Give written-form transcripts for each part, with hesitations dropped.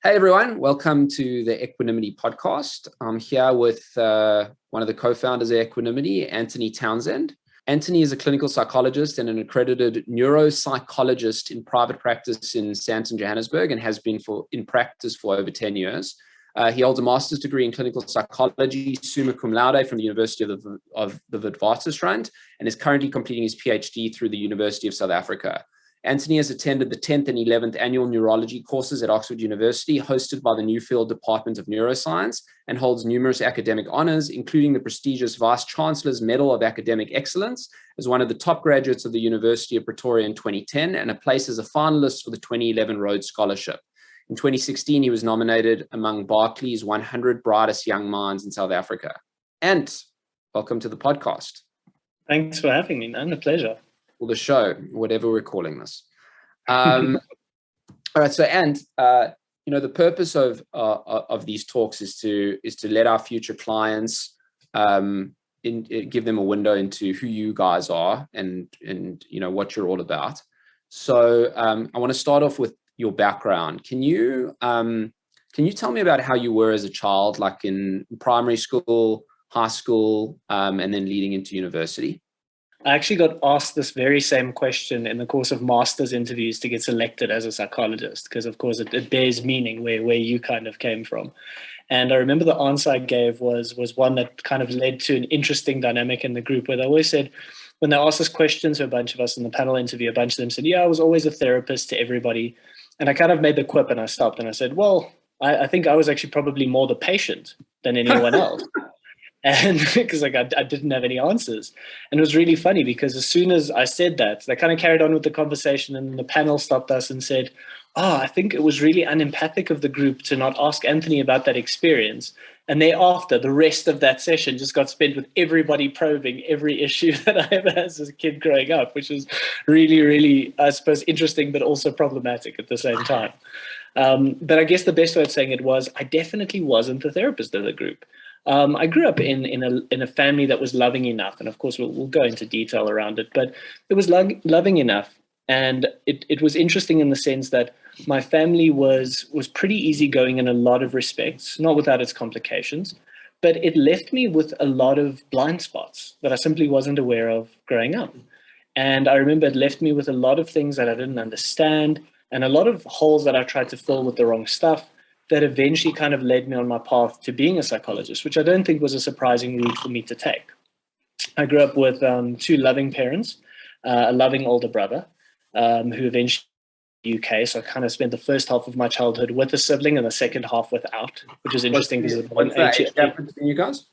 Hey everyone, welcome to the Equanimity Podcast. I'm here with one of the co-founders of Equanimity, Anthony Townsend. Anthony is a clinical psychologist and an accredited neuropsychologist in private practice in Stanton, Johannesburg, and has been in practice for over 10 years. He holds a master's degree in clinical psychology, summa cum laude, from the University of the Witwatersrand, and is currently completing his PhD through the University of South Africa. Anthony has attended the 10th and 11th annual neurology courses at Oxford University, hosted by the Newfield Department of Neuroscience, and holds numerous academic honors, including the prestigious Vice Chancellor's Medal of Academic Excellence as one of the top graduates of the University of Pretoria in 2010, and a place as a finalist for the 2011 Rhodes Scholarship. In 2016, he was nominated among Barclay's 100 Brightest Young Minds in South Africa. Ant, welcome to the podcast. Thanks for having me, man. A pleasure. Or the show, whatever we're calling this. All right. So, the purpose of these talks is to let our future clients give them a window into who you guys are and what you're all about. So, I want to start off with your background. Can you tell me about how you were as a child, like in primary school, high school, and then leading into university? I actually got asked this very same question in the course of master's interviews to get selected as a psychologist, because of course it bears meaning where you kind of came from. And I remember the answer I gave was one that kind of led to an interesting dynamic in the group, where they always said, when they asked us questions to a bunch of us in the panel interview, a bunch of them said, yeah, I was always a therapist to everybody. And I kind of made the quip and I stopped and I said, well, I think I was actually probably more the patient than anyone else. And because I didn't have any answers. And it was really funny because as soon as I said that, they kind of carried on with the conversation, and the panel stopped us and said, I think it was really unempathic of the group to not ask Anthony about that experience. And thereafter, the rest of that session just got spent with everybody probing every issue that I ever had as a kid growing up, which was really, really, I suppose, interesting, but also problematic at the same time. But I guess the best way of saying it was, I definitely wasn't the therapist of the group. I grew up in a family that was loving enough, and of course we'll go into detail around it, but it was loving enough, and it was interesting in the sense that my family was pretty easygoing in a lot of respects, not without its complications, but it left me with a lot of blind spots that I simply wasn't aware of growing up. And I remember it left me with a lot of things that I didn't understand, and a lot of holes that I tried to fill with the wrong stuff, that eventually kind of led me on my path to being a psychologist, which I don't think was a surprising route for me to take. I grew up with two loving parents, a loving older brother, who eventually moved to the UK. So I kind of spent the first half of my childhood with a sibling and the second half without, which was interesting because what's the age difference between you guys?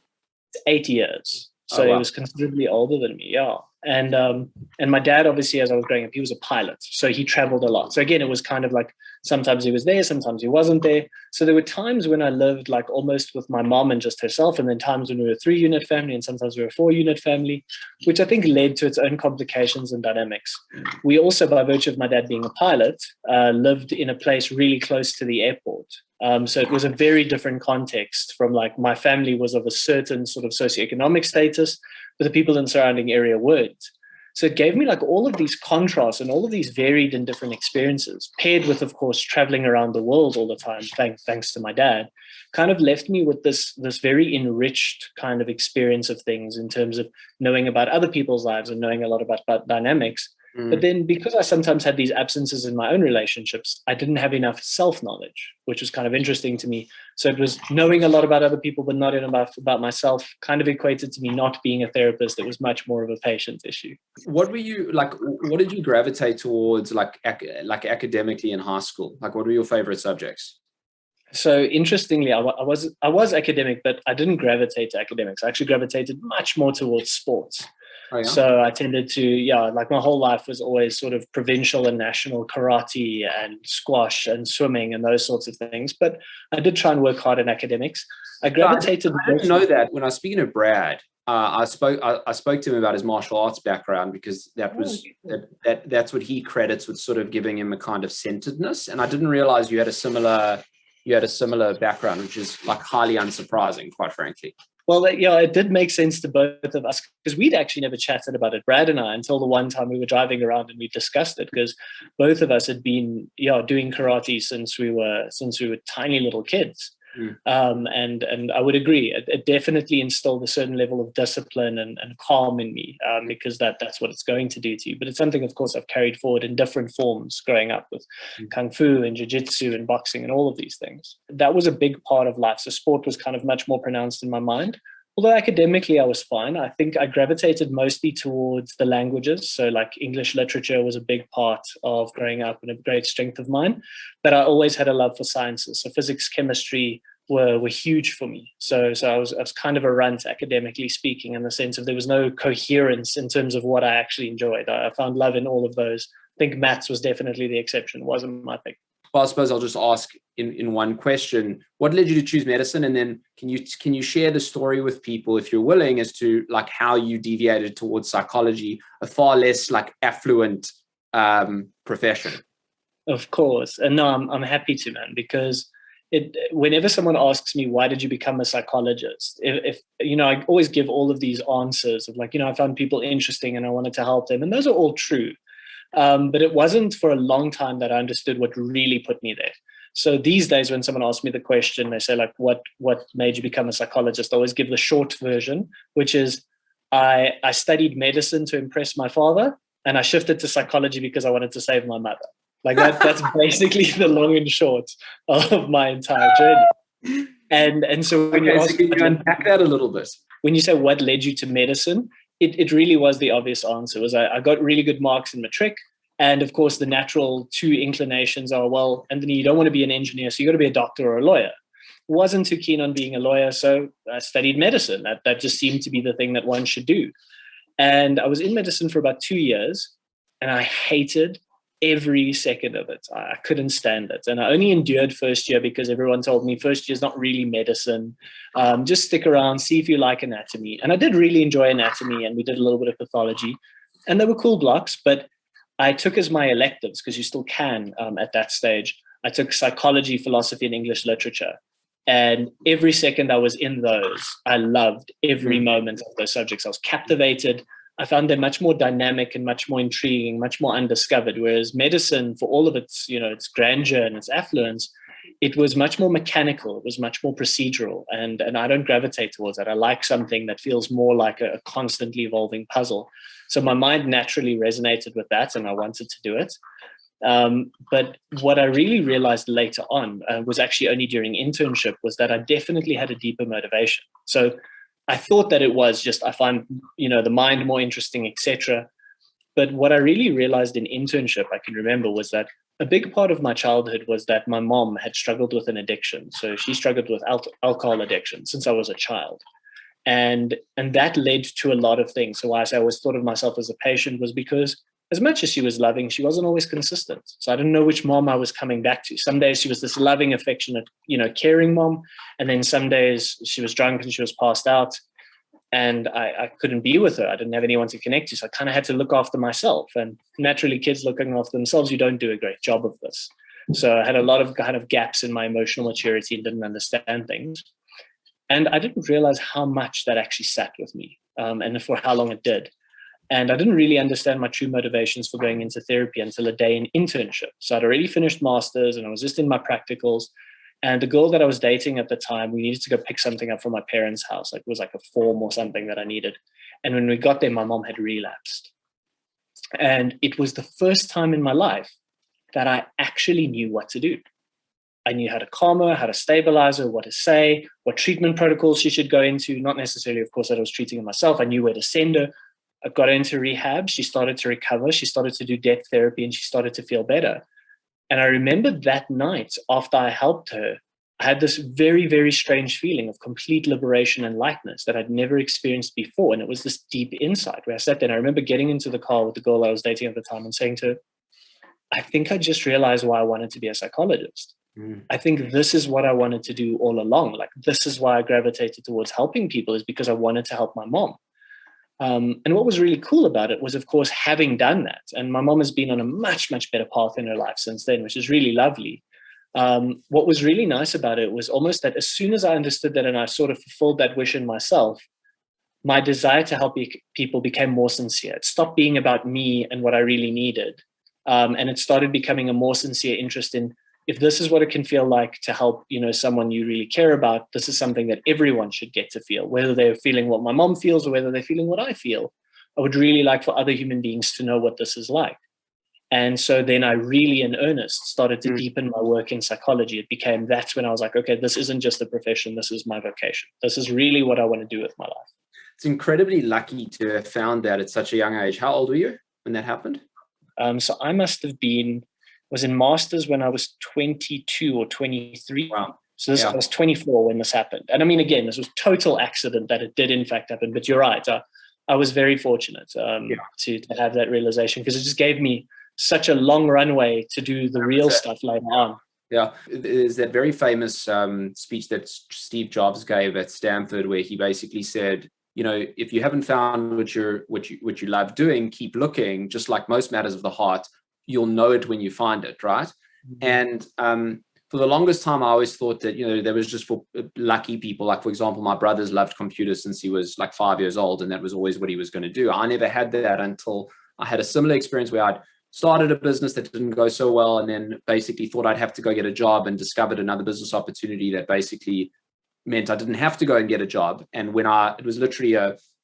8 years. So He was considerably older than me, yeah. And my dad, obviously, as I was growing up, he was a pilot. So he traveled a lot. So again, it was kind of like sometimes he was there, sometimes he wasn't there. So there were times when I lived like almost with my mom and just herself, and then times when we were a 3-unit family and sometimes we were a 4-unit family, which I think led to its own complications and dynamics. We also, by virtue of my dad being a pilot, lived in a place really close to the airport. So it was a very different context from like my family was of a certain sort of socioeconomic status, but the people in the surrounding area weren't. So it gave me like all of these contrasts and all of these varied and different experiences, paired with, of course, traveling around the world all the time, thanks to my dad, kind of left me with this very enriched kind of experience of things in terms of knowing about other people's lives and knowing a lot about dynamics. But then because I sometimes had these absences in my own relationships, I didn't have enough self-knowledge, which was kind of interesting to me. So it was knowing a lot about other people, but not enough about myself, kind of equated to me not being a therapist. It was much more of a patient issue. What were you like? What did you gravitate towards, like academically in high school? Like, what were your favorite subjects? So interestingly, I was academic, but I didn't gravitate to academics. I actually gravitated much more towards sports. Oh, yeah? So I tended to, like my whole life was always sort of provincial and national karate and squash and swimming and those sorts of things. But I did try and work hard in academics. I gravitated. I didn't know that. When I was speaking to Brad, I spoke to him about his martial arts background, because that's what he credits with sort of giving him a kind of centeredness. And I didn't realize you had a similar background, which is like highly unsurprising, quite frankly. Well, yeah, it did make sense to both of us because we'd actually never chatted about it, Brad and I, until the one time we were driving around and we discussed it, because both of us had been doing karate since we were tiny little kids. And I would agree, it definitely instilled a certain level of discipline and calm in me, because that's what it's going to do to you. But it's something, of course, I've carried forward in different forms growing up with kung fu and jiu-jitsu and boxing and all of these things. That was a big part of life. So sport was kind of much more pronounced in my mind. Although academically I was fine, I think I gravitated mostly towards the languages. So like English literature was a big part of growing up and a great strength of mine. But I always had a love for sciences. So physics, chemistry were huge for me. So I was kind of a runt, academically speaking, in the sense of there was no coherence in terms of what I actually enjoyed. I found love in all of those. I think maths was definitely the exception. It wasn't my thing. Well, I suppose I'll just ask in one question, what led you to choose medicine? And then can you share the story with people, if you're willing, as to like how you deviated towards psychology, a far less like affluent profession? Of course. And no, I'm happy to, man, because whenever someone asks me, why did you become a psychologist? If I always give all of these answers of like, I found people interesting and I wanted to help them. And those are all true. But it wasn't for a long time that I understood what really put me there. So these days, when someone asks me the question, they say like, what made you become a psychologist? I always give the short version, which is I studied medicine to impress my father, and I shifted to psychology because I wanted to save my mother. Like that's basically the long and short of my entire journey. And so when you ask, can you unpack that a little bit? When you say what led you to medicine, it really was the obvious answer. Was I got really good marks in matric. And of course, the natural two inclinations are, well, Anthony, you don't want to be an engineer, so you got to be a doctor or a lawyer. Wasn't too keen on being a lawyer, so I studied medicine. That just seemed to be the thing that one should do. And I was in medicine for about 2 years, and I hated every second of it. I couldn't stand it. And I only endured first year because everyone told me first year is not really medicine. Just stick around, see if you like anatomy. And I did really enjoy anatomy, and we did a little bit of pathology. And they were cool blocks, but I took as my electives, because you still can at that stage, I took psychology, philosophy, and English literature. And every second I was in those, I loved every moment of those subjects. I was captivated. I found them much more dynamic and much more intriguing, much more undiscovered. Whereas medicine, for all of its, its grandeur and its affluence, it was much more mechanical. It was much more procedural. And I don't gravitate towards that. I like something that feels more like a constantly evolving puzzle. So my mind naturally resonated with that, and I wanted to do it. But what I really realized later on was actually only during internship, was that I definitely had a deeper motivation. So I thought that it was just, I find, the mind more interesting, etc. But what I really realized in internship, I can remember, was that a big part of my childhood was that my mom had struggled with an addiction. So she struggled with alcohol addiction since I was a child. And that led to a lot of things. So why I say I always thought of myself as a patient was because as much as she was loving, she wasn't always consistent. So I didn't know which mom I was coming back to. Some days she was this loving, affectionate, caring mom. And then some days she was drunk and she was passed out. And I couldn't be with her. I didn't have anyone to connect to. So I kind of had to look after myself. And naturally, kids looking after themselves, you don't do a great job of this. So I had a lot of kind of gaps in my emotional maturity and didn't understand things. And I didn't realize how much that actually sat with me and for how long it did. And I didn't really understand my true motivations for going into therapy until a day in internship. So I'd already finished master's and I was just in my practicals. And the girl that I was dating at the time, we needed to go pick something up from my parents' house. Like it was like a form or something that I needed. And when we got there, my mom had relapsed. And it was the first time in my life that I actually knew what to do. I knew how to calm her, how to stabilize her, what to say, what treatment protocols she should go into. Not necessarily, of course, that I was treating her myself. I knew where to send her. I got her into rehab. She started to recover. She started to do depth therapy and she started to feel better. And I remember that night after I helped her, I had this very, very strange feeling of complete liberation and lightness that I'd never experienced before. And it was this deep insight where I sat there and I remember getting into the car with the girl I was dating at the time and saying to her, I think I just realized why I wanted to be a psychologist. I think this is what I wanted to do all along. Like, this is why I gravitated towards helping people, is because I wanted to help my mom. And what was really cool about it was, of course, having done that. And my mom has been on a much, much better path in her life since then, which is really lovely. What was really nice about it was almost that as soon as I understood that and I sort of fulfilled that wish in myself, my desire to help people became more sincere. It stopped being about me and what I really needed. And it started becoming a more sincere interest in, if this is what it can feel like to help, someone you really care about, this is something that everyone should get to feel, whether they're feeling what my mom feels or whether they're feeling what I feel. I would really like for other human beings to know what this is like. And so then I really, in earnest, started to deepen my work in psychology. That's when I was like, okay, this isn't just a profession. This is my vocation. This is really what I want to do with my life. It's incredibly lucky to have found that at such a young age. How old were you when that happened? So I must have was in masters when I was 22 or 23. Wow. So I was 24 when this happened. And I mean, again, this was total accident that it did in fact happen, but you're right. I was very fortunate to have that realization, because it just gave me such a long runway to do the real stuff later on. Yeah, there's that very famous speech that Steve Jobs gave at Stanford, where he basically said, if you haven't found what you love doing, keep looking. Just like most matters of the heart, you'll know it when you find it, right? Mm-hmm. And for the longest time, I always thought that that was just for lucky people. Like, for example, my brother's loved computers since he was like 5 years old, and that was always what he was going to do. I never had that until I had a similar experience where I'd started a business that didn't go so well, and then basically thought I'd have to go get a job, and discovered another business opportunity that basically meant I didn't have to go and get a job. And when it was literally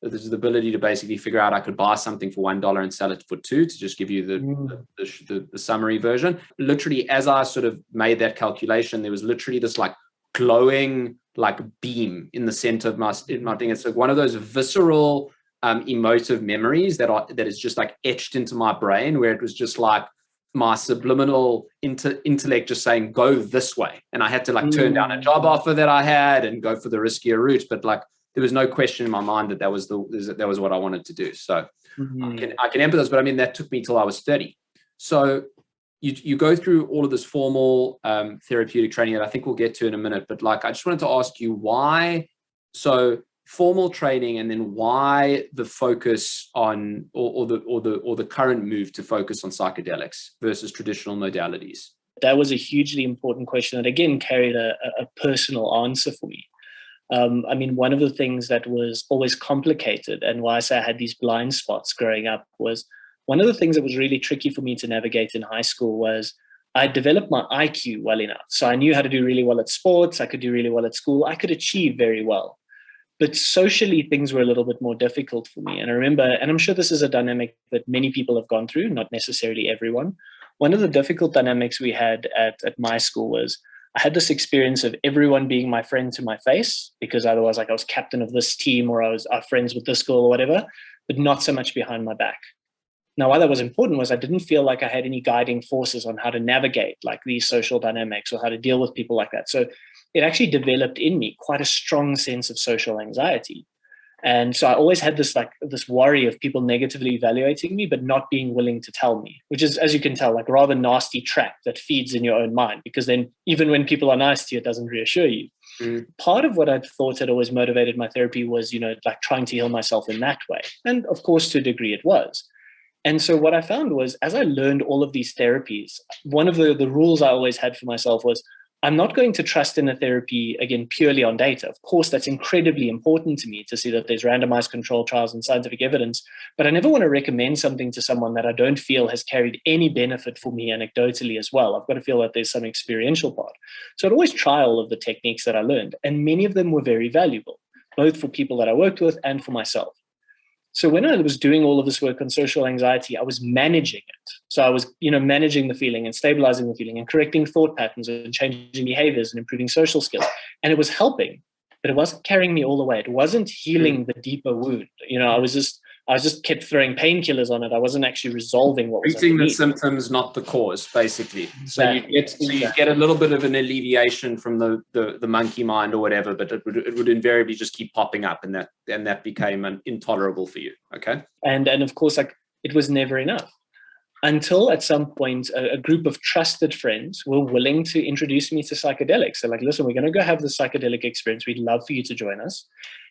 there's the ability to basically figure out I could buy something for $1 and sell it for $2, to just give you the summary version. Literally, as I sort of made that calculation, there was literally this like glowing like beam in the center of my thing. It's like one of those visceral emotive memories that is just like etched into my brain, where it was just like my subliminal intellect just saying, go this way. And I had to like turn down a job offer that I had and go for the riskier route. But like, there was no question in my mind that was what I wanted to do. So I can empathize, but I mean, that took me till I was 30. So you go through all of this formal therapeutic training that I think we'll get to in a minute, but like, I just wanted to ask you why, so formal training, and then why the focus on or the current move to focus on psychedelics versus traditional modalities? That was a hugely important question that again carried a personal answer for me. I mean, one of the things that was always complicated, and why I say I had these blind spots growing up, was one of the things that was really tricky for me to navigate in high school was I developed my IQ well enough. So I knew how to do really well at sports. I could do really well at school. I could achieve very well. But socially, things were a little bit more difficult for me. And I remember, and I'm sure this is a dynamic that many people have gone through, not necessarily everyone. One of the difficult dynamics we had at my school was I had this experience of everyone being my friend to my face, because otherwise, like, I was captain of this team, or I was friends with this girl or whatever, but not so much behind my back. Now, why that was important was I didn't feel like I had any guiding forces on how to navigate like these social dynamics or how to deal with people like that. So it actually developed in me quite a strong sense of social anxiety. And so I always had this worry of people negatively evaluating me, but not being willing to tell me, which is, as you can tell, like a rather nasty trap that feeds in your own mind, because then even when people are nice to you, it doesn't reassure you. Part of what I thought had always motivated my therapy was, like trying to heal myself in that way. And of course, to a degree it was. And so what I found was, as I learned all of these therapies, one of the rules I always had for myself was, I'm not going to trust in a therapy, again, purely on data. Of course, that's incredibly important to me to see that there's randomized controlled trials and scientific evidence, but I never want to recommend something to someone that I don't feel has carried any benefit for me anecdotally as well. I've got to feel that there's some experiential part. So I'd always try all of the techniques that I learned, and many of them were very valuable, both for people that I worked with and for myself. So when I was doing all of this work on social anxiety, I was managing it. So I was, managing the feeling and stabilizing the feeling and correcting thought patterns and changing behaviors and improving social skills. And it was helping, but it wasn't carrying me all the way. It wasn't healing the deeper wound. I was just kept throwing painkillers on it. I wasn't actually resolving what was treating the symptoms, not the cause, basically. Exactly. So you get a little bit of an alleviation from the monkey mind or whatever, but it would invariably just keep popping up, and that became intolerable for you. Okay. And of course, like, it was never enough, until at some point a group of trusted friends were willing to introduce me to psychedelics. They're like, listen, we're going to go have the psychedelic experience. We'd love for you to join us.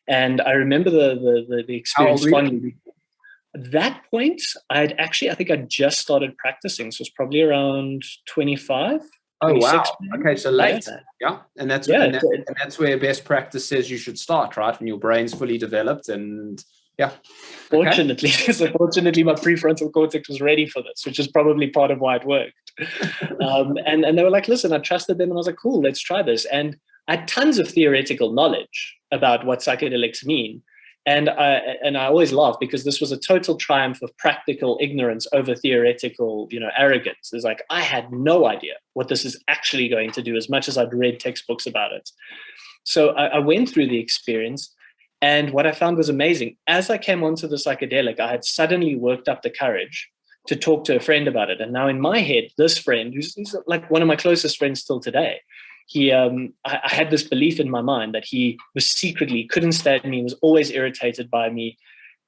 And I remember the experience fondly. At that point, I think I just started practicing. So it's probably around 25. Oh, wow. 26. Okay, so late. Yeah. Yeah. And that's Yeah, and that's where best practice says you should start, right? When your brain's fully developed and yeah. Okay. Fortunately, my prefrontal cortex was ready for this, which is probably part of why it worked. And they were like, listen, I trusted them and I was like, cool, let's try this. And I had tons of theoretical knowledge about what psychedelics mean. And I always laugh because this was a total triumph of practical ignorance over theoretical, arrogance. It's like, I had no idea what this is actually going to do as much as I'd read textbooks about it. So I went through the experience, and what I found was amazing. As I came onto the psychedelic, I had suddenly worked up the courage to talk to a friend about it. And now in my head, this friend, who's like one of my closest friends still today, I had this belief in my mind that he was secretly couldn't stand me, was always irritated by me.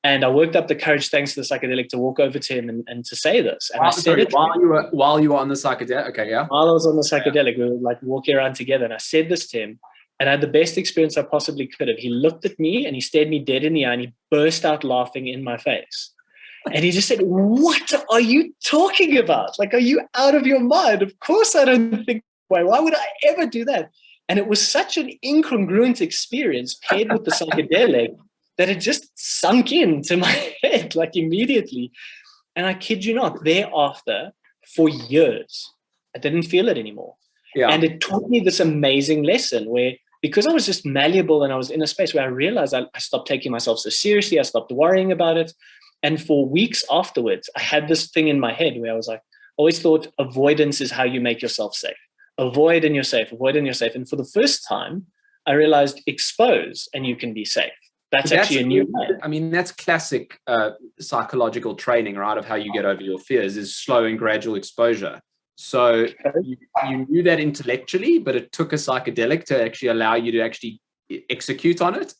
And I worked up the courage, thanks to the psychedelic, to walk over to him and to say this. And I said it while you were on the psychedelic. Okay, yeah. While I was on the psychedelic, we were like walking around together, and I said this to him, and I had the best experience I possibly could have. He looked at me and he stared me dead in the eye, and he burst out laughing in my face. And he just said, "What are you talking about? Like, are you out of your mind? Of course I don't think. Why would I ever do that?" And it was such an incongruent experience paired with the psychedelic that it just sunk into my head like immediately. And I kid you not, thereafter, for years, I didn't feel it anymore. Yeah. And it taught me this amazing lesson where, because I was just malleable and I was in a space where I realized I stopped taking myself so seriously, I stopped worrying about it. And for weeks afterwards, I had this thing in my head where I was like, always thought avoidance is how you make yourself safe. Avoid and you're safe, avoid and you're safe. And for the first time, I realized expose and you can be safe. That's actually a new way. I mean, that's classic psychological training, right? Of how you get over your fears is slow and gradual exposure. So you knew that intellectually, but it took a psychedelic to actually allow you to actually execute on it.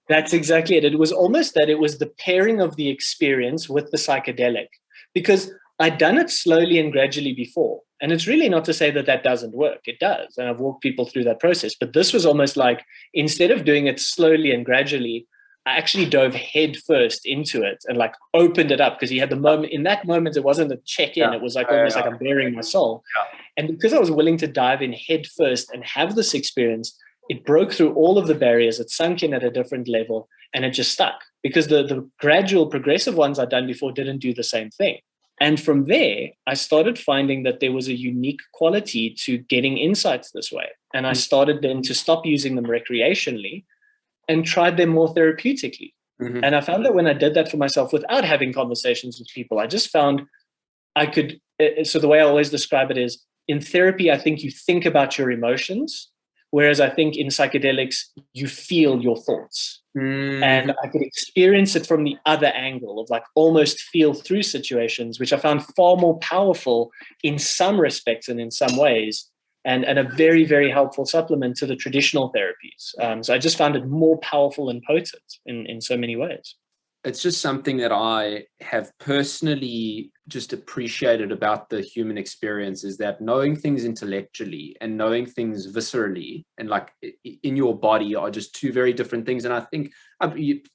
That's exactly it. It was almost that it was the pairing of the experience with the psychedelic, because I'd done it slowly and gradually before. And it's really not to say that that doesn't work. It does. And I've walked people through that process. But this was almost like, instead of doing it slowly and gradually, I actually dove head first into it and like opened it up, because he had the moment. In that moment, it wasn't a check-in. It was like almost like I'm bearing my soul. Yeah. And because I was willing to dive in head first and have this experience, it broke through all of the barriers. It sunk in at a different level and it just stuck, because the gradual progressive ones I'd done before didn't do the same thing. And from there, I started finding that there was a unique quality to getting insights this way. And I started then to stop using them recreationally and tried them more therapeutically. Mm-hmm. And I found that when I did that for myself without having conversations with people, I just found I could. So the way I always describe it is, in therapy, I think you think about your emotions, whereas I think in psychedelics, you feel your thoughts. Mm-hmm. And I could experience it from the other angle of like almost feel through situations, which I found far more powerful in some respects and in some ways, and a very, very helpful supplement to the traditional therapies. So I just found it more powerful and potent in so many ways. It's just something that I have personally just appreciated about the human experience, is that knowing things intellectually and knowing things viscerally and like in your body are just two very different things. And I think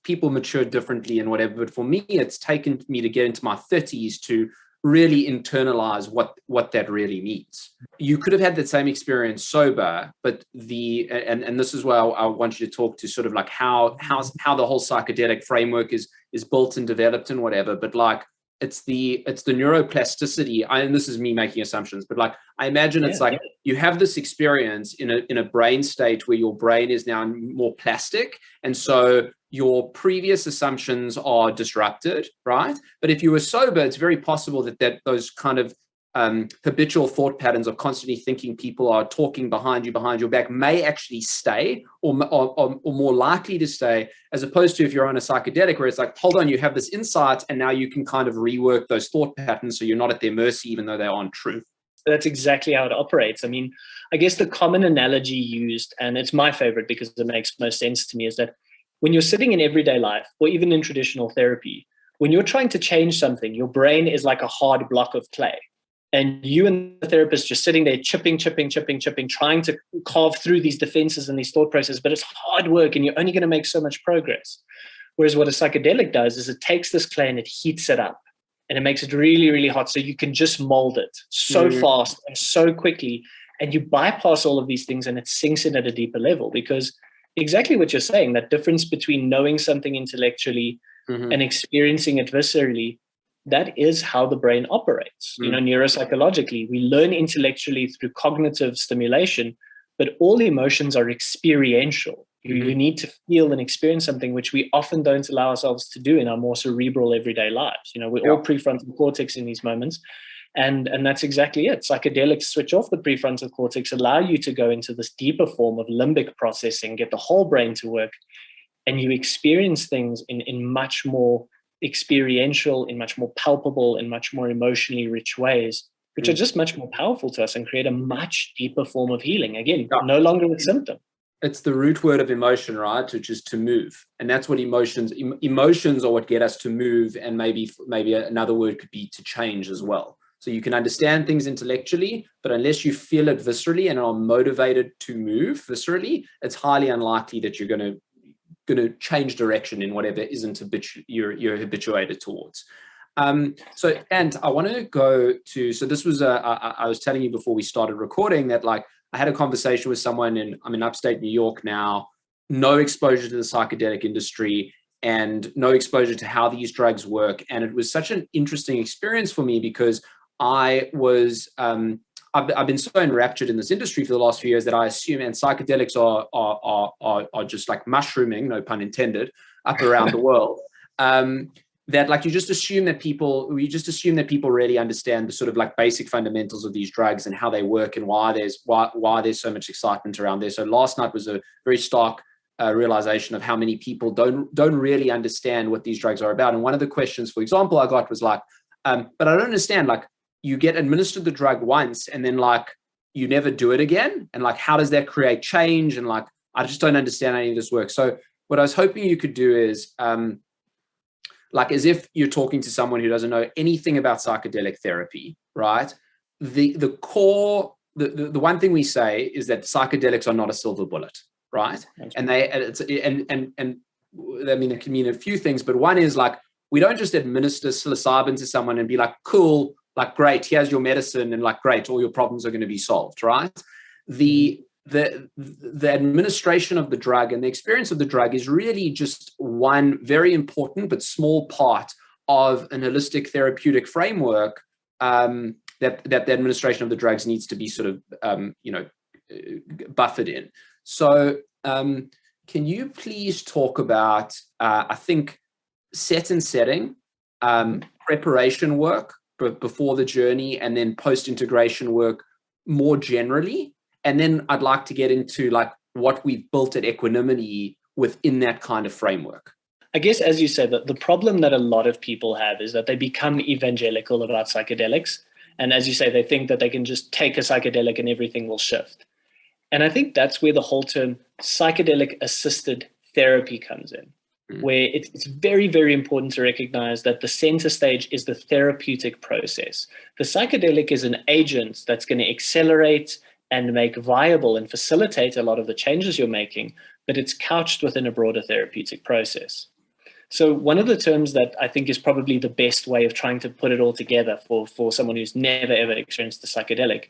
people mature differently and whatever, but for me, it's taken me to get into my 30s to really internalize what that really means. You could have had that same experience sober, but and this is where I want you to talk to sort of like how the whole psychedelic framework is built and developed and whatever, but like it's the neuroplasticity. And this is me making assumptions, but like I imagine it's like you have this experience in a brain state where your brain is now more plastic, and so your previous assumptions are disrupted, right? But if you were sober, it's very possible that those kind of habitual thought patterns of constantly thinking people are talking behind your back may actually stay or more likely to stay, as opposed to if you're on a psychedelic where it's like, hold on, you have this insight and now you can kind of rework those thought patterns so you're not at their mercy even though they aren't true. That's exactly how it operates. I mean, I guess the common analogy used, and it's my favorite because it makes most sense to me, is that when you're sitting in everyday life or even in traditional therapy, when you're trying to change something, your brain is like a hard block of clay. And you and the therapist just sitting there chipping, trying to carve through these defenses and these thought processes, but it's hard work and you're only going to make so much progress. Whereas what a psychedelic does is it takes this clay and it heats it up and it makes it really, really hot so you can just mold it so fast and so quickly. And you bypass all of these things and it sinks in at a deeper level, because exactly what you're saying, that difference between knowing something intellectually and experiencing it viscerally, that is how the brain operates. Neuropsychologically, we learn intellectually through cognitive stimulation, but all emotions are experiential. You need to feel and experience something, which we often don't allow ourselves to do in our more cerebral everyday lives. We're all prefrontal cortex in these moments. And that's exactly it. Psychedelics switch off the prefrontal cortex, allow you to go into this deeper form of limbic processing, get the whole brain to work, and you experience things in much more experiential, in much more palpable, in much more emotionally rich ways, which are just much more powerful to us and create a much deeper form of healing. Again, no longer a symptom. It's the root word of emotion, right? Which is to move. And that's what emotions are what get us to move. And maybe another word could be to change as well. So you can understand things intellectually, but unless you feel it viscerally and are motivated to move viscerally, it's highly unlikely that you're going to change direction in whatever isn't you're habituated towards. So, and I want to go to, so this was, I was telling you before we started recording that like I had a conversation with someone I'm in upstate New York now, no exposure to the psychedelic industry and no exposure to how these drugs work. And it was such an interesting experience for me because I was, I've been so enraptured in this industry for the last few years that I assume, and psychedelics are just like mushrooming, no pun intended, up around the world. That like we just assume that people really understand the sort of like basic fundamentals of these drugs and how they work and why there's so much excitement around there. So last night was a very stark realization of how many people don't really understand what these drugs are about. And one of the questions, for example, I got was like, but I don't understand, like, you get administered the drug once and then like you never do it again. And like, how does that create change? And like, I just don't understand how any of this works. So what I was hoping you could do is like, as if you're talking to someone who doesn't know anything about psychedelic therapy, right? The core, the one thing we say is that psychedelics are not a silver bullet, right? And I mean, it can mean a few things, but one is like, we don't just administer psilocybin to someone and be like, cool, like, great, here's your medicine, and like, great, all your problems are going to be solved, right? The administration of the drug and the experience of the drug is really just one very important but small part of an holistic therapeutic framework that the administration of the drugs needs to be sort of, buffered in. So can you please talk about, I think, set and setting, preparation work before the journey, and then post-integration work more generally. And then I'd like to get into like what we've built at Equanimity within that kind of framework. I guess, as you said, that the problem that a lot of people have is that they become evangelical about psychedelics. And as you say, they think that they can just take a psychedelic and everything will shift. And I think that's where the whole term psychedelic-assisted therapy comes in, where it's very, very important to recognize that the center stage is the therapeutic process. The psychedelic is an agent that's going to accelerate and make viable and facilitate a lot of the changes you're making, but it's couched within a broader therapeutic process. So one of the terms that I think is probably the best way of trying to put it all together for someone who's never, ever experienced a psychedelic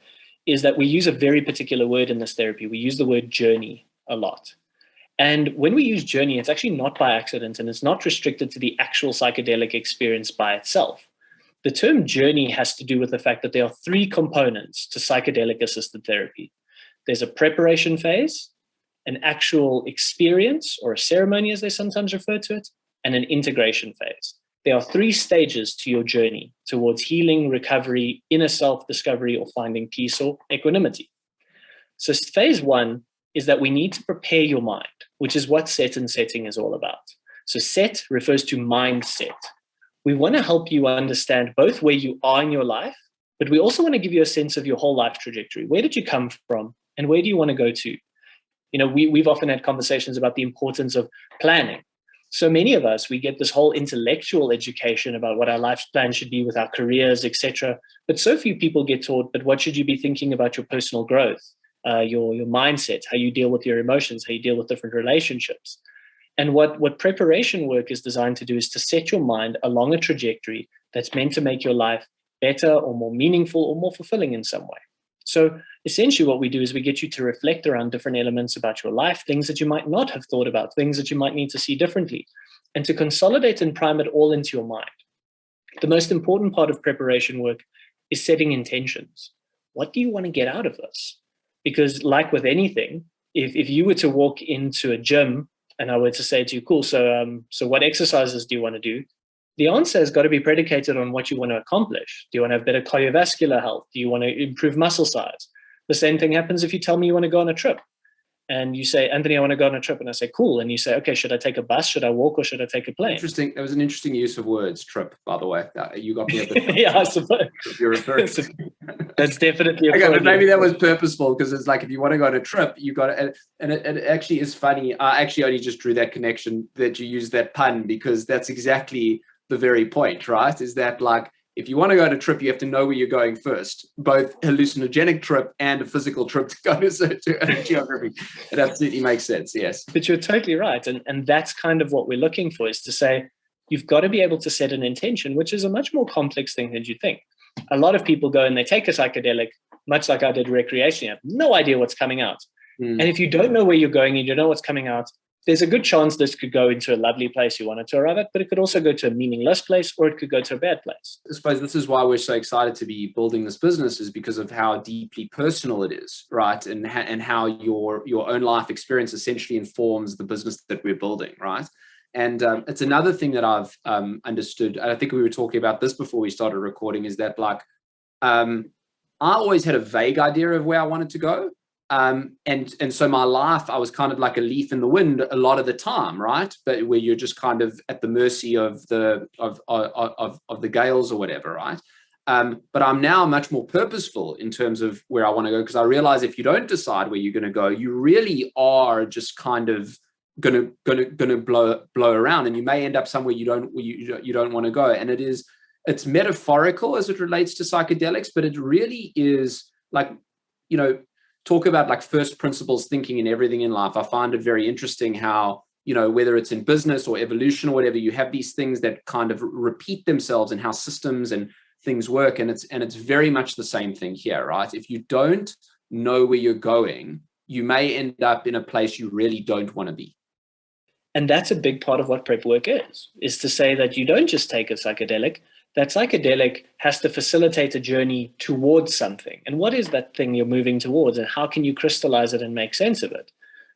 is that we use a very particular word in this therapy. We use the word journey a lot. And when we use journey, it's actually not by accident, and it's not restricted to the actual psychedelic experience by itself. The term journey has to do with the fact that there are three components to psychedelic-assisted therapy. There's a preparation phase, an actual experience or a ceremony, as they sometimes refer to it, and an integration phase. There are three stages to your journey towards healing, recovery, inner self-discovery, or finding peace or equanimity. So phase one is that we need to prepare your mind, which is what set and setting is all about. So set refers to mindset. We want to help you understand both where you are in your life, but we also want to give you a sense of your whole life trajectory. Where did you come from and where do you want to go to? You know, we've often had conversations about the importance of planning. So many of us, we get this whole intellectual education about what our life plan should be with our careers, etc. But so few people get taught, but what should you be thinking about your personal growth, your mindset, how you deal with your emotions, how you deal with different relationships. And what preparation work is designed to do is to set your mind along a trajectory that's meant to make your life better or more meaningful or more fulfilling in some way. So essentially what we do is we get you to reflect around different elements about your life, things that you might not have thought about, things that you might need to see differently, and to consolidate and prime it all into your mind. The most important part of preparation work is setting intentions. What do you want to get out of this? Because like with anything, if you were to walk into a gym and I were to say to you, cool, so what exercises do you want to do? The answer has got to be predicated on what you want to accomplish. Do you want to have better cardiovascular health? Do you want to improve muscle size? The same thing happens if you tell me you want to go on a trip. And you say, Anthony, I want to go on a trip. And I say, cool. And you say, okay, should I take a bus? Should I walk? Or should I take a plane? Interesting. That was an interesting use of words, trip, by the way. You got me a bit. Yeah, I suppose. You're referring. That's definitely okay, but maybe that was purposeful, because it's like if you want to go on a trip, you got to, and it actually is funny. I actually only just drew that connection that you used that pun, because that's exactly the very point, right? Is that like, if you want to go on a trip, you have to know where you're going first, both hallucinogenic trip and a physical trip to go to geography. It absolutely makes sense, yes. But you're totally right. And that's kind of what we're looking for, is to say, you've got to be able to set an intention, which is a much more complex thing than you think. A lot of people go and they take a psychedelic, much like I did recreationally. You have no idea what's coming out. And if you don't know where you're going and you don't know what's coming out, there's a good chance this could go into a lovely place you wanted to arrive at, but it could also go to a meaningless place, or it could go to a bad place. I suppose this is why we're so excited to be building this business, is because of how deeply personal it is, right? And how your own life experience essentially informs the business that we're building, right? And it's another thing that I've understood. I think we were talking about this before we started recording, is that like I always had a vague idea of where I wanted to go. And so my life, I was kind of like a leaf in the wind a lot of the time, right? But where you're just kind of at the mercy of the gales or whatever, right? But I'm now much more purposeful in terms of where I want to go, because I realize if you don't decide where you're going to go, you really are just kind of gonna blow around, and you may end up somewhere you don't want to go. And it's metaphorical as it relates to psychedelics, but it really is like, talk about like first principles thinking in everything in life. I find it very interesting how, whether it's in business or evolution or whatever, you have these things that kind of repeat themselves and how systems and things work. And it's very much the same thing here, right? If you don't know where you're going, you may end up in a place you really don't want to be. And that's a big part of what prep work is to say that you don't just take a psychedelic. That psychedelic has to facilitate a journey towards something. And what is that thing you're moving towards, and how can you crystallize it and make sense of it?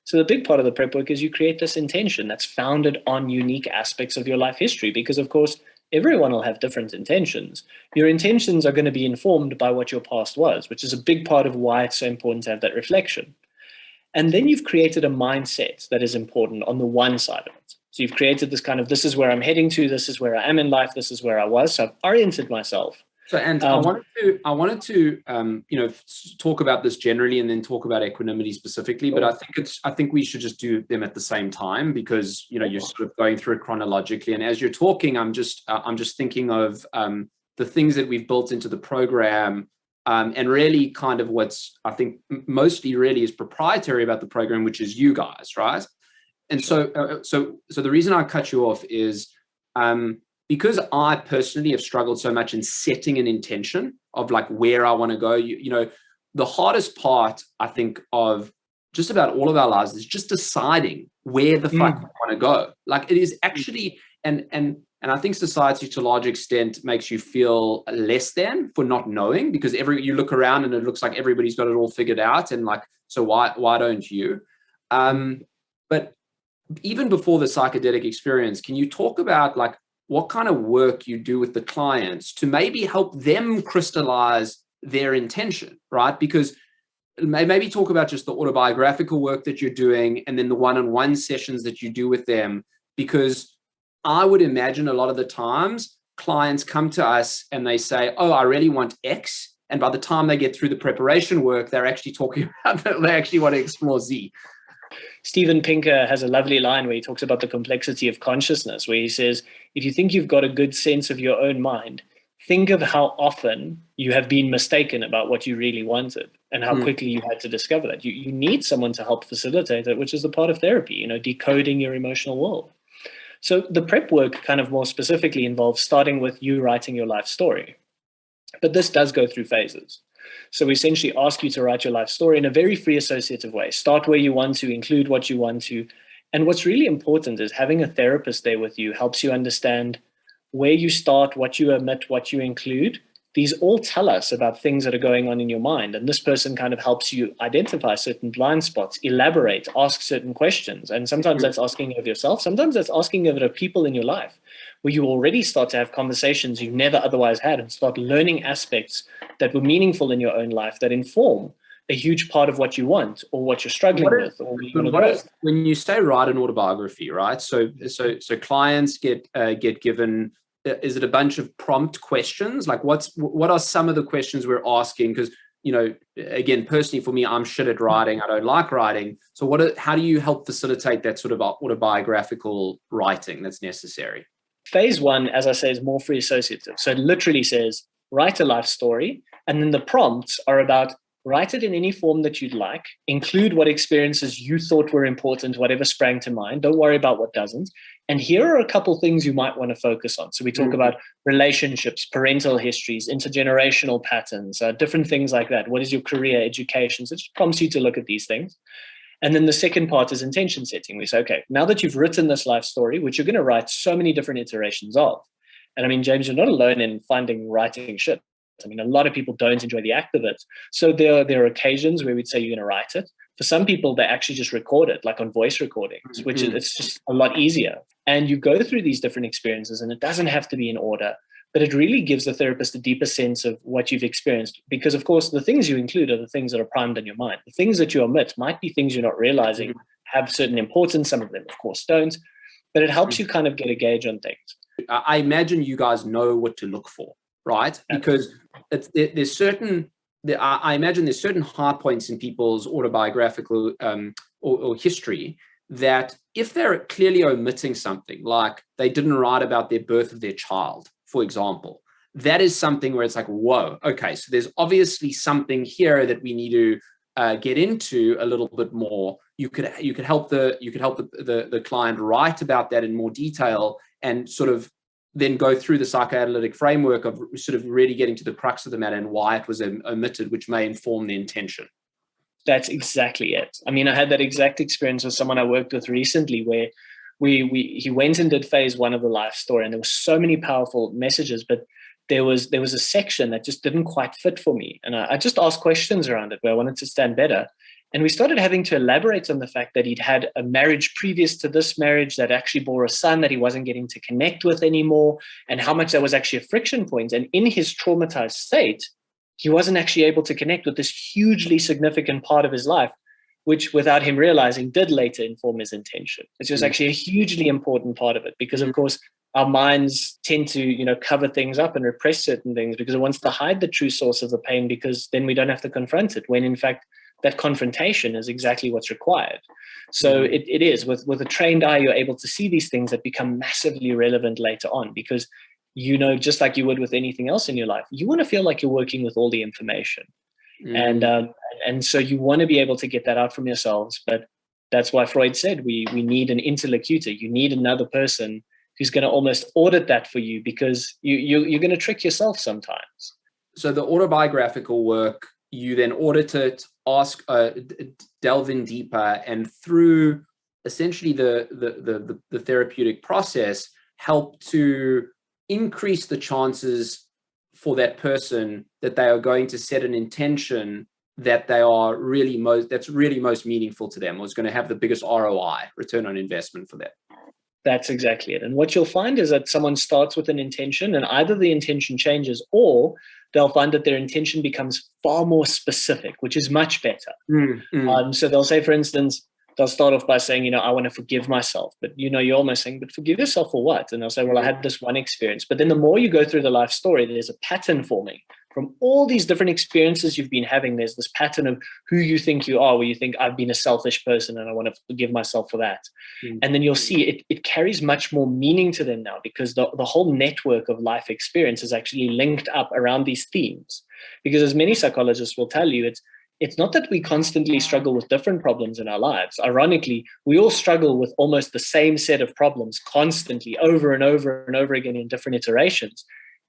So the big part of the prep work is you create this intention that's founded on unique aspects of your life history, because of course, everyone will have different intentions. Your intentions are going to be informed by what your past was, which is a big part of why it's so important to have that reflection. And then you've created a mindset that is important on the one side of it. So you've created this kind of, this is where I'm heading to, this is where I am in life, this is where I was. So I've oriented myself. So, and I wanted to talk about this generally and then talk about equanimity specifically, but I think we should just do them at the same time, because, you're sort of going through it chronologically. And as you're talking, I'm just thinking of the things that we've built into the program, and really kind of what's, I think, mostly really is proprietary about the program, which is you guys, right? And so the reason I cut you off is because I personally have struggled so much in setting an intention of like where I want to go. The hardest part, I think, of just about all of our lives is just deciding where the fuck we want to go. Like it is actually, and I think society to a large extent makes you feel less than for not knowing, because you look around and it looks like everybody's got it all figured out, and like, so why don't you? But even before the psychedelic experience, can you talk about like what kind of work you do with the clients to maybe help them crystallize their intention, right? Because maybe talk about just the autobiographical work that you're doing, and then the one-on-one sessions that you do with them, because I would imagine a lot of the times clients come to us and they say, oh, I really want X. And by the time they get through the preparation work, they're actually talking about that they actually want to explore Z. Steven Pinker has a lovely line where he talks about the complexity of consciousness, where he says, if you think you've got a good sense of your own mind, think of how often you have been mistaken about what you really wanted and how quickly you had to discover that. You need someone to help facilitate it, which is the part of therapy, decoding your emotional world. So the prep work kind of more specifically involves starting with you writing your life story. But this does go through phases. So we essentially ask you to write your life story in a very free associative way. Start where you want to, include what you want to. And what's really important is having a therapist there with you helps you understand where you start, what you omit, what you include. These all tell us about things that are going on in your mind. And this person kind of helps you identify certain blind spots, elaborate, ask certain questions. And sometimes that's asking of yourself. Sometimes that's asking of the people in your life where you already start to have conversations you've never otherwise had and start learning aspects that were meaningful in your own life that inform a huge part of what you want or what you're struggling with. Or when you say write an autobiography, right? So clients get given, is it a bunch of prompt questions? Like what are some of the questions we're asking? Because, again, personally for me, I'm shit at writing. I don't like writing. So how do you help facilitate that sort of autobiographical writing that's necessary? Phase one, as I say, is more free associative. So it literally says, write a life story. And then the prompts are about write it in any form that you'd like, include what experiences you thought were important, whatever sprang to mind. Don't worry about what doesn't. And here are a couple things you might want to focus on. So we talk about relationships, parental histories, intergenerational patterns, different things like that. What is your career, education? So it just prompts you to look at these things. And then the second part is intention setting. We say, okay, now that you've written this life story, which you're going to write so many different iterations of. And I mean, James, you're not alone in finding writing shit. I mean, a lot of people don't enjoy the act of it. So there are occasions where we'd say you're going to write it. For some people, they actually just record it, like on voice recordings, which it's just a lot easier. And you go through these different experiences, and it doesn't have to be in order, but it really gives the therapist a deeper sense of what you've experienced. Because, of course, the things you include are the things that are primed in your mind. The things that you omit might be things you're not realizing have certain importance. Some of them, of course, don't. But it helps you kind of get a gauge on things. I imagine you guys know what to look for, right? Because there's certain, I imagine there's certain high points in people's autobiographical or history that if they're clearly omitting something, like they didn't write about their birth of their child, for example, that is something where it's like, whoa, okay, so there's obviously something here that we need to get into a little bit more. You could help the client write about that in more detail and sort of then go through the psychoanalytic framework of sort of really getting to the crux of the matter and why it was omitted, which may inform the intention. That's exactly it. I mean, I had that exact experience with someone I worked with recently where he went and did phase one of the life story, and there were so many powerful messages, but there was a section that just didn't quite fit for me. And I just asked questions around it where I wanted to stand better. And we started having to elaborate on the fact that he'd had a marriage previous to this marriage that actually bore a son that he wasn't getting to connect with anymore, and how much that was actually a friction point. And in his traumatized state, he wasn't actually able to connect with this hugely significant part of his life, which without him realizing did later inform his intention. It's just actually a hugely important part of it because, of course, our minds tend to, cover things up and repress certain things because it wants to hide the true source of the pain because then we don't have to confront it, when in fact, that confrontation is exactly what's required. So it is. With a trained eye, you're able to see these things that become massively relevant later on because, just like you would with anything else in your life, you want to feel like you're working with all the information. And so you want to be able to get that out from yourselves. But that's why Freud said we need an interlocutor. You need another person who's going to almost audit that for you because you're going to trick yourself sometimes. So the autobiographical work, you then audit it, delve in deeper, and through essentially the therapeutic process, help to increase the chances for that person that they are going to set an intention that that's really most meaningful to them, or is going to have the biggest ROI, return on investment, for them. That's exactly it. And what you'll find is that someone starts with an intention and either the intention changes or they'll find that their intention becomes far more specific, which is much better. So they'll say, for instance, they'll start off by saying, I want to forgive myself. But, you're almost saying, but forgive yourself for what? And they'll say, well, I had this one experience. But then the more you go through the life story, there's a pattern forming. From all these different experiences you've been having, there's this pattern of who you think you are, where you think I've been a selfish person and I want to forgive myself for that. And then you'll see it carries much more meaning to them now because the whole network of life experience is actually linked up around these themes. Because as many psychologists will tell you, it's not that we constantly struggle with different problems in our lives. Ironically, we all struggle with almost the same set of problems constantly over and over and over again in different iterations.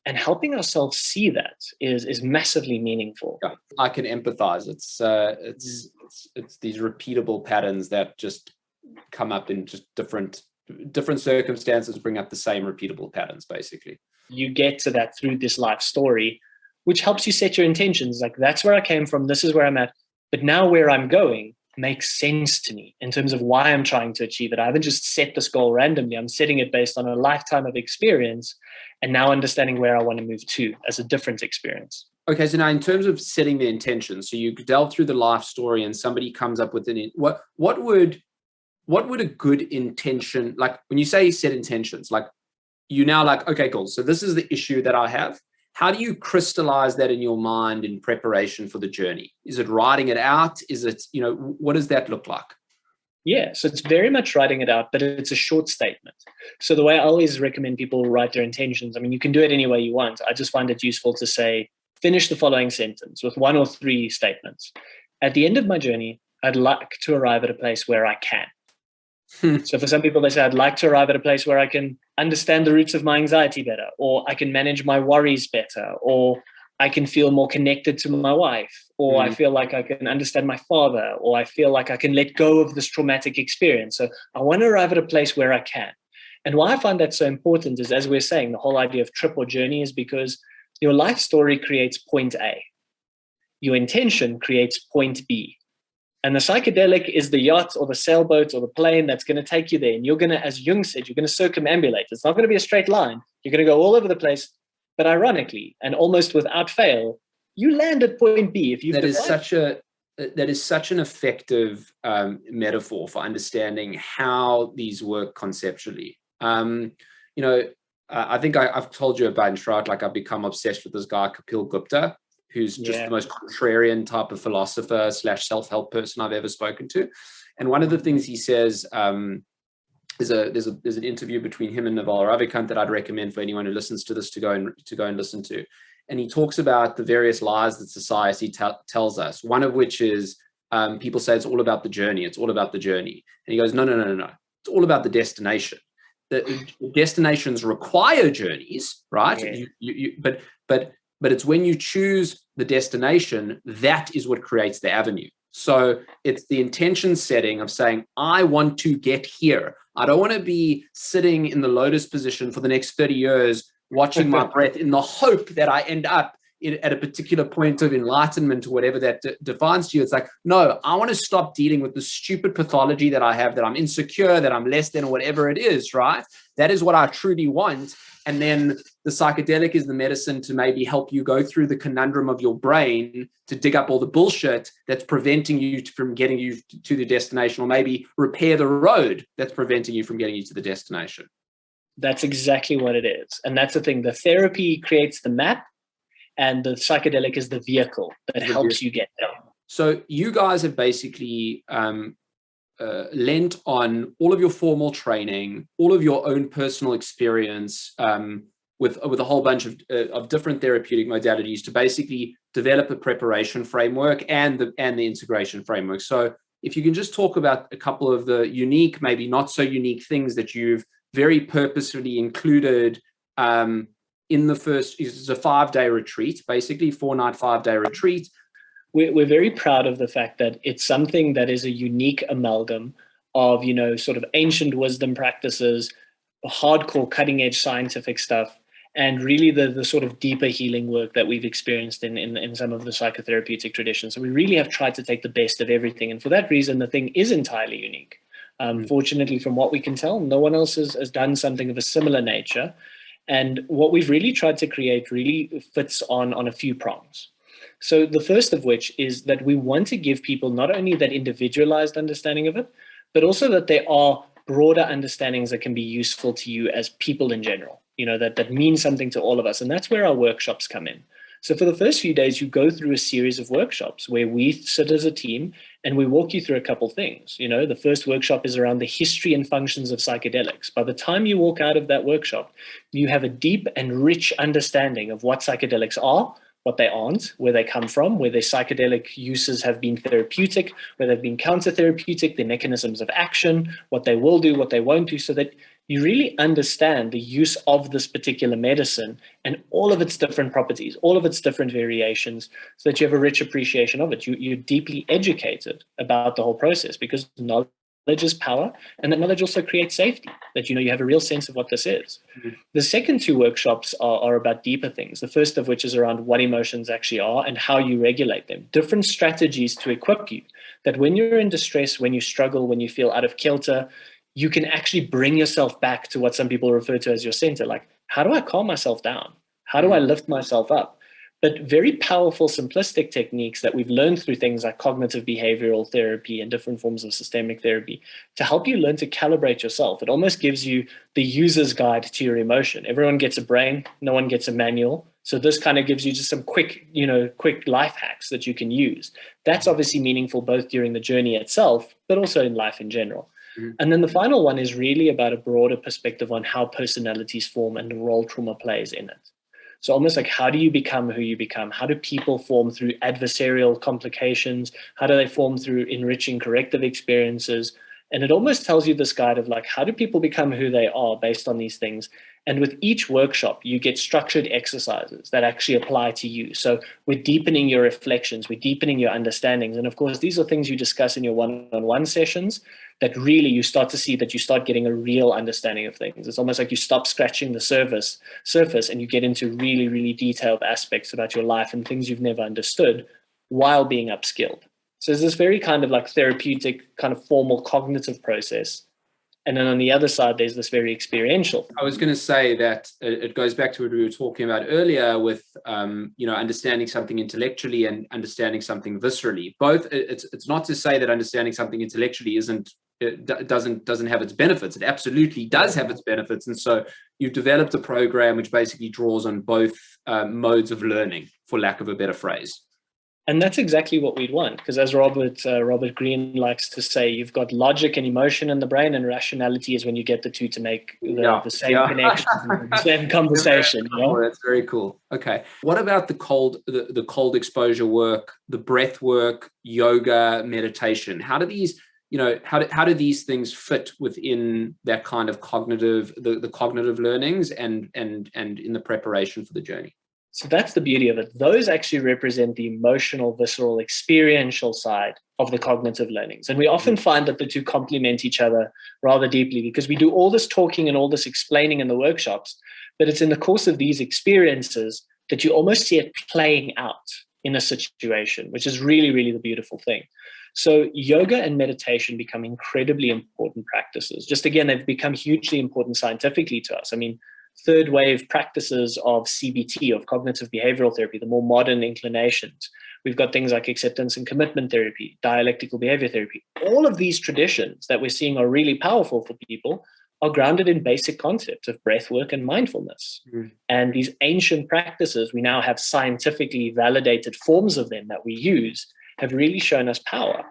And helping ourselves see that is massively meaningful. Yeah, I can empathize. It's these repeatable patterns that just come up in just different circumstances, bring up the same repeatable patterns, basically. You get to that through this life story, which helps you set your intentions. Like, that's where I came from, this is where I'm at, but now where I'm going makes sense to me in terms of why I'm trying to achieve it. I haven't just set this goal randomly. I'm setting it based on a lifetime of experience and now understanding where I want to move to as a different experience. Okay, so now in terms of setting the intention, so you delve through the life story and somebody comes up with what would a good intention, like when you say set intentions, like you now like, okay, cool. So this is the issue that I have. How do you crystallize that in your mind in preparation for the journey? Is it writing it out? Is it, what does that look like? Yeah, so it's very much writing it out, but it's a short statement. So the way I always recommend people write their intentions, I mean, you can do it any way you want. I just find it useful to say, finish the following sentence with 1 or 3 statements. At the end of my journey, I'd like to arrive at a place where I can. So for some people, they say, I'd like to arrive at a place where I can understand the roots of my anxiety better, or I can manage my worries better, or I can feel more connected to my wife, or I feel like I can understand my father, or I feel like I can let go of this traumatic experience. So I want to arrive at a place where I can. And why I find that so important is, as we're saying, the whole idea of trip or journey is because your life story creates point A. Your intention creates point B. And the psychedelic is the yacht or the sailboat or the plane that's going to take you there. And you're going to, as Jung said, you're going to circumambulate. It's not going to be a straight line. You're going to go all over the place. But ironically, and almost without fail, you land at point B. If you've that is such an effective metaphor for understanding how these work conceptually. I think I've told you about Shroud, like I've become obsessed with this guy, Kapil Gupta, who's just the most contrarian type of philosopher / self-help person I've ever spoken to. And one of the things he says, there's an interview between him and Naval Ravikant that I'd recommend for anyone who listens to this to go and listen to. And he talks about the various lies that society tells us. One of which is people say it's all about the journey. It's all about the journey. And he goes, no. It's all about the destination. The destinations require journeys, right? Yeah. But it's when you choose the destination, that is what creates the avenue. So it's the intention setting of saying, I want to get here. I don't want to be sitting in the lotus position for the next 30 years, watching my breath in the hope that I end up at a particular point of enlightenment or whatever that defines you. It's like, no, I want to stop dealing with the stupid pathology that I have, that I'm insecure, that I'm less than, or whatever it is, right? That is what I truly want. And then the psychedelic is the medicine to maybe help you go through the conundrum of your brain to dig up all the bullshit that's preventing you from getting you to the destination, or maybe repair the road that's preventing you from getting you to the destination. That's exactly what it is. And that's the thing. The therapy creates the map, and the psychedelic is the vehicle that helps you get there. So you guys have basically lent on all of your formal training, all of your own personal experience with a whole bunch of different therapeutic modalities to basically develop a preparation framework and the integration framework. So if you can just talk about a couple of the unique, maybe not so unique things that you've very purposefully included in the first, it's a 5-day retreat, basically 4-night, 5-day retreat. We're very proud of the fact that it's something that is a unique amalgam of, sort of ancient wisdom practices, hardcore cutting edge scientific stuff, and really the sort of deeper healing work that we've experienced in some of the psychotherapeutic traditions. So we really have tried to take the best of everything. And for that reason, the thing is entirely unique. Fortunately, from what we can tell, no one else has done something of a similar nature. And what we've really tried to create really fits on a few prongs. So the first of which is that we want to give people not only that individualized understanding of it, but also that there are broader understandings that can be useful to you as people in general, that mean something to all of us. And that's where our workshops come in. So for the first few days, you go through a series of workshops where we sit as a team and we walk you through a couple things. The first workshop is around the history and functions of psychedelics. By the time you walk out of that workshop, you have a deep and rich understanding of what psychedelics are, what they aren't, where they come from, where their psychedelic uses have been therapeutic, where they've been counter-therapeutic, the mechanisms of action, what they will do, what they won't do, so that you really understand the use of this particular medicine and all of its different properties, all of its different variations, so that you have a rich appreciation of it. You're deeply educated about the whole process, because knowledge is power, and that knowledge also creates safety, that you have a real sense of what this is. Mm-hmm. The second two workshops are about deeper things, the first of which is around what emotions actually are and how you regulate them, different strategies to equip you, that when you're in distress, when you struggle, when you feel out of kilter, you can actually bring yourself back to what some people refer to as your center. Like, how do I calm myself down? How do I lift myself up? But very powerful, simplistic techniques that we've learned through things like cognitive behavioral therapy and different forms of systemic therapy to help you learn to calibrate yourself. It almost gives you the user's guide to your emotion. Everyone gets a brain, no one gets a manual. So this kind of gives you just some quick life hacks that you can use. That's obviously meaningful both during the journey itself, but also in life in general. And then the final one is really about a broader perspective on how personalities form and the role trauma plays in it. So almost like, how do you become who you become? How do people form through adversarial complications? How do they form through enriching corrective experiences? And it almost tells you this guide of like, how do people become who they are based on these things? And with each workshop, you get structured exercises that actually apply to you. So we're deepening your reflections, we're deepening your understandings. And of course, these are things you discuss in your one-on-one sessions that really you start to see that you start getting a real understanding of things. It's almost like you stop scratching the surface and you get into really, really detailed aspects about your life and things you've never understood while being upskilled. So there's this very kind of like therapeutic, kind of formal cognitive process. And then on the other side, there's this very experiential. I was going to say that it goes back to what we were talking about earlier with, understanding something intellectually and understanding something viscerally. Both, it's not to say that understanding something intellectually doesn't have its benefits. It absolutely does have its benefits. And so you've developed a program which basically draws on both modes of learning, for lack of a better phrase. And that's exactly what we'd want, because as Robert Greene likes to say, you've got logic and emotion in the brain, and rationality is when you get the two to make the same connection, the same conversation. Oh, that's very cool. Okay. What about the cold exposure work, the breath work, yoga, meditation? How do these, how do these things fit within that kind of the cognitive learnings and in the preparation for the journey? So that's the beauty of it. Those actually represent the emotional, visceral, experiential side of the cognitive learnings. And we often find that the two complement each other rather deeply, because we do all this talking and all this explaining in the workshops, but it's in the course of these experiences that you almost see it playing out in a situation, which is really, really the beautiful thing. So yoga and meditation become incredibly important practices. Just again, they've become hugely important scientifically to us. I mean, third wave practices of CBT, of cognitive behavioral therapy, the more modern inclinations. We've got things like acceptance and commitment therapy, dialectical behavior therapy. All of these traditions that we're seeing are really powerful for people are grounded in basic concepts of breath work and mindfulness. And these ancient practices, we now have scientifically validated forms of them that we use, have really shown us power.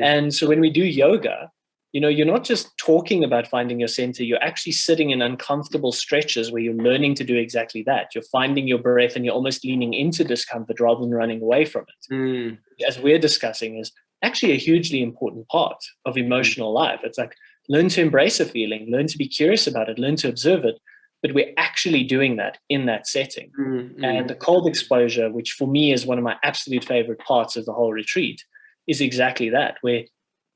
And so when we do yoga, you're not just talking about finding your center, you're actually sitting in uncomfortable stretches where you're learning to do exactly that. You're finding your breath and you're almost leaning into discomfort rather than running away from it. As we're discussing, is actually a hugely important part of emotional life. It's like, learn to embrace a feeling, learn to be curious about it, learn to observe it, but we're actually doing that in that setting. And the cold exposure, which for me is one of my absolute favorite parts of the whole retreat, is exactly that, where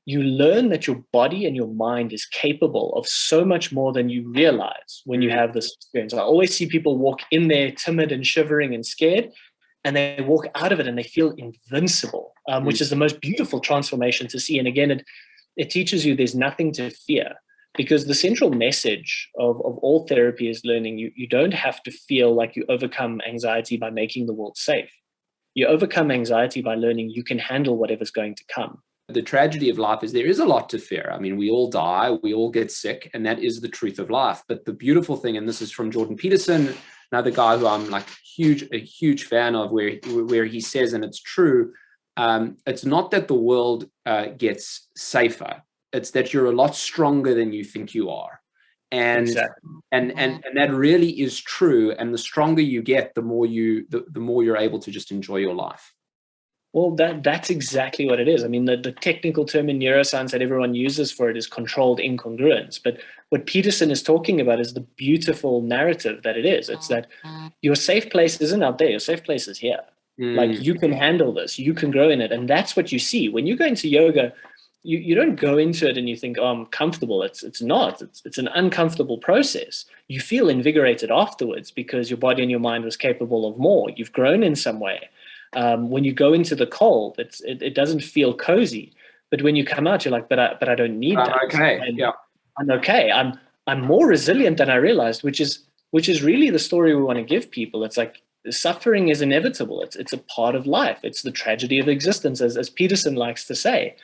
you learn that your body and your mind is capable of so much more than you realize when you have this experience. I always see people walk in there timid and shivering and scared, and they walk out of it and they feel invincible, which is the most beautiful transformation to see. And again, it teaches you there's nothing to fear, because the central message of all therapy is learning you don't have to feel like you overcome anxiety by making the world safe. You overcome anxiety by learning you can handle whatever's going to come. The tragedy of life is there is a lot to fear. I mean, we all die, we all get sick, and that is the truth of life. But the beautiful thing, and this is from Jordan Peterson, another guy who I'm like a huge fan of, where he says, and it's true, it's not that the world gets safer. It's that you're a lot stronger than you think you are. And, exactly. and that really is true. And the stronger you get, the more you're able to just enjoy your life. Well, that's exactly what it is. I mean, the technical term in neuroscience that everyone uses for it is controlled incongruence. But what Peterson is talking about is the beautiful narrative that it is. It's that your safe place isn't out there. Your safe place is here. Like, you can handle this. You can grow in it. And that's what you see. When you go into yoga, you don't go into it and you think, oh, I'm comfortable. It's not. It's an uncomfortable process. You feel invigorated afterwards because your body and your mind was capable of more. You've grown in some way. When you go into the cold, it doesn't feel cozy, but when you come out, you're like, but I don't need that. Okay. Yeah. I'm okay. I'm more resilient than I realized, which is really the story we want to give people. It's like, suffering is inevitable. It's a part of life. It's the tragedy of existence, as Peterson likes to say.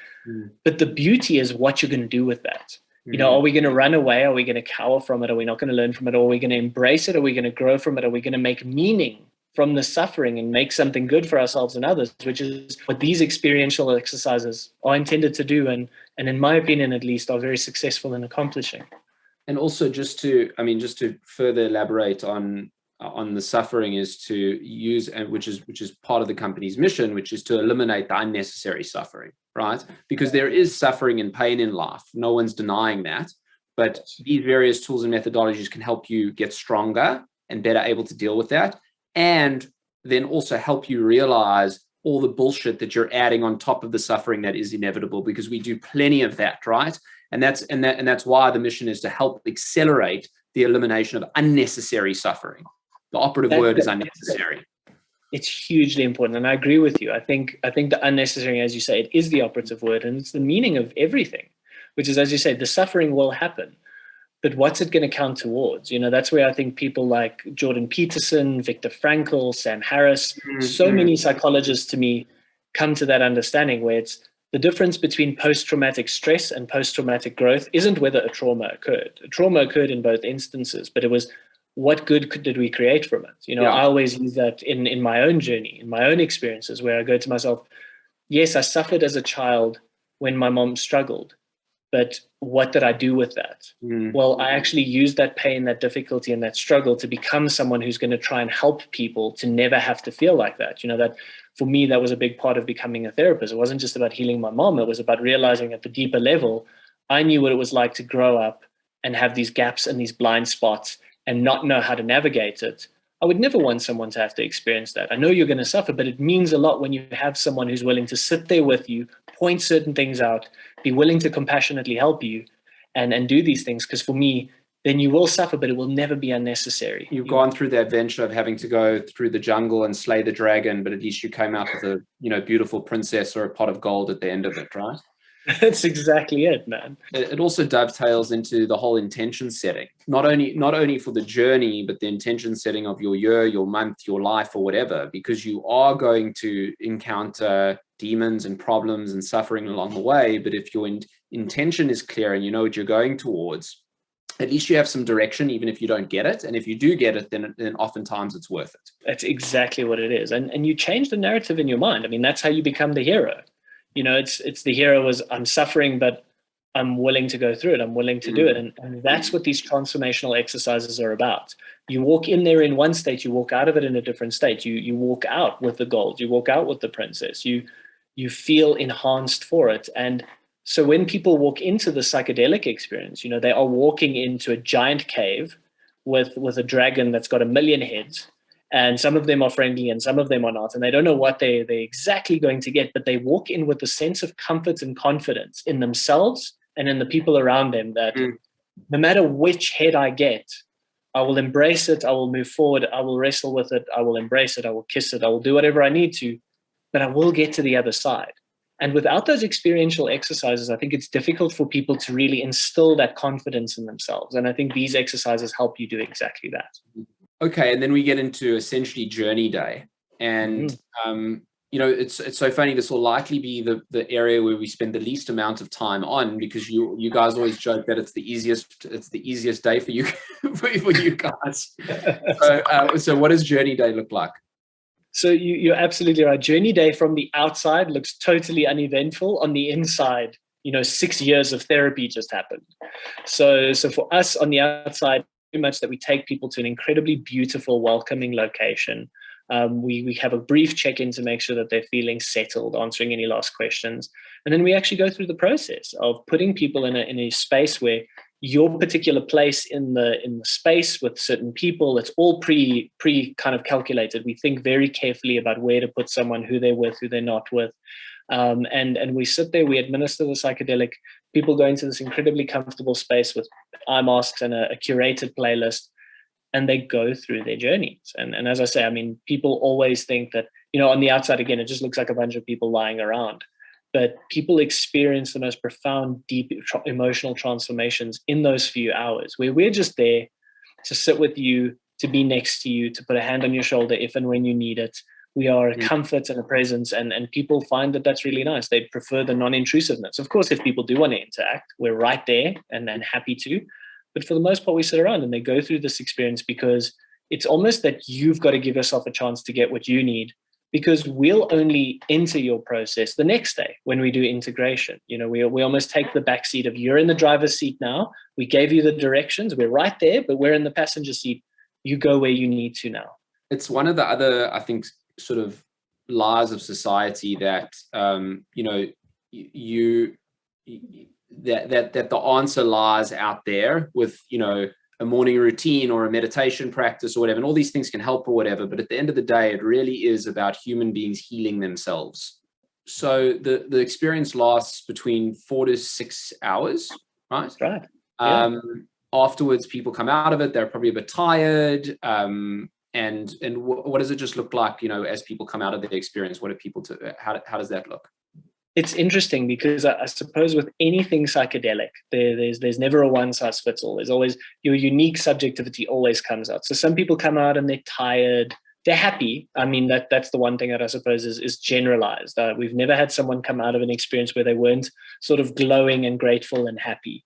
But the beauty is what you're going to do with that. You know, are we going to run away? Are we going to cower from it? Are we not going to learn from it? Or are we going to embrace it? Are we going to grow from it? Are we going to make meaning from the suffering and make something good for ourselves and others, which is what these experiential exercises are intended to do, and in my opinion, at least, are very successful in accomplishing. And also, just to further elaborate on the suffering, is to use, and which is part of the company's mission, which is to eliminate the unnecessary suffering, right? Because there is suffering and pain in life. No one's denying that. But these various tools and methodologies can help you get stronger and better able to deal with that. And then also help you realize all the bullshit that you're adding on top of the suffering that is inevitable, because we do plenty of that, right? And that's why the mission is to help accelerate the elimination of unnecessary suffering. The operative word is unnecessary. It's hugely important, and I agree with you. I think the unnecessary, as you say, it is the operative word, and it's the meaning of everything, which is, as you say, the suffering will happen. But what's it going to count towards? You know, that's where I think people like Jordan Peterson, Viktor Frankl, Sam Harris, so many psychologists to me come to that understanding where it's the difference between post-traumatic stress and post-traumatic growth isn't whether a trauma occurred. A trauma occurred in both instances, but it was what good did we create from it? You know, I always use that in my own journey, in my own experiences, where I go to myself, yes, I suffered as a child when my mom struggled. But what did I do with that? Well, I actually used that pain, that difficulty, and that struggle to become someone who's going to try and help people to never have to feel like that. You know, that for me, that was a big part of becoming a therapist. It wasn't just about healing my mom. It was about realizing at the deeper level, I knew what it was like to grow up and have these gaps and these blind spots and not know how to navigate it. I would never want someone to have to experience that. I know you're going to suffer, but it means a lot when you have someone who's willing to sit there with you, point certain things out, be willing to compassionately help you and do these things. Because for me, then you will suffer, but it will never be unnecessary. You've gone through the adventure of having to go through the jungle and slay the dragon, but at least you came out with a beautiful princess or a pot of gold at the end of it, right? That's exactly it, man. It also dovetails into the whole intention setting, not only for the journey, but the intention setting of your year, your month, your life, or whatever, because you are going to encounter demons and problems and suffering along the way. But if your intention is clear and you know what you're going towards, at least you have some direction, even if you don't get it. And if you do get it, then oftentimes it's worth it. That's exactly what it is. And you change the narrative in your mind. I mean, that's how you become the hero. You know, it's the hero was, I'm suffering, but I'm willing to go through it. I'm willing to do it. And that's what these transformational exercises are about. You walk in there in one state, you walk out of it in a different state. You walk out with the gold, you walk out with the princess, you feel enhanced for it. And so when people walk into the psychedelic experience, you know, they are walking into a giant cave with a dragon that's got 1 million heads. And some of them are friendly and some of them are not. And they don't know what they're exactly going to get, but they walk in with a sense of comfort and confidence in themselves and in the people around them that no matter which head I get, I will embrace it. I will move forward. I will wrestle with it. I will embrace it. I will kiss it. I will do whatever I need to, but I will get to the other side. And without those experiential exercises, I think it's difficult for people to really instill that confidence in themselves. And I think these exercises help you do exactly that. Okay, and then we get into essentially journey day, and you know, it's so funny. This will likely be the area where we spend the least amount of time on, because you guys always joke that it's the easiest day for you for you guys. So what does journey day look like? So you're absolutely right. Journey day from the outside looks totally uneventful. On the inside, you know, 6 years of therapy just happened. So for us on the outside, much that we take people to an incredibly beautiful, welcoming location We have a brief check-in to make sure that they're feeling settled, answering any last questions. And then we actually go through the process of putting people in a space where your particular place in the space with certain people, it's all pre kind of calculated. We think very carefully about where to put someone, who they're with, who they're not with. And we sit there, we administer the psychedelic, people go into this incredibly comfortable space with eye masks and a curated playlist, and they go through their journeys. And as I say, I mean, people always think that, on the outside, again, it just looks like a bunch of people lying around. But people experience the most profound, deep emotional transformations in those few hours, where we're just there to sit with you, to be next to you, to put a hand on your shoulder if and when you need it. We are a comfort and a presence, and people find that that's really nice. They prefer the non-intrusiveness. Of course, if people do want to interact, we're right there and happy to. But for the most part, we sit around and they go through this experience, because it's almost that you've got to give yourself a chance to get what you need, because we'll only enter your process the next day when we do integration. We almost take the back seat of, you're in the driver's seat now. We gave you the directions. We're right there, but we're in the passenger seat. You go where you need to now. It's one of the other, I think, sort of lies of society that, that the answer lies out there with, a morning routine or a meditation practice or whatever, and all these things can help or whatever. But at the end of the day, it really is about human beings healing themselves. So the experience lasts between 4 to 6 hours, right? That's right. Yeah. Afterwards, people come out of it, they're probably a bit tired. And what does it just look like, as people come out of the experience? What do people how does that look? It's interesting, because I suppose with anything psychedelic, there's never a one size fits all. There's always, your unique subjectivity always comes out. So some people come out and they're tired, they're happy. I mean, that's the one thing that I suppose is generalized. We've never had someone come out of an experience where they weren't sort of glowing and grateful and happy.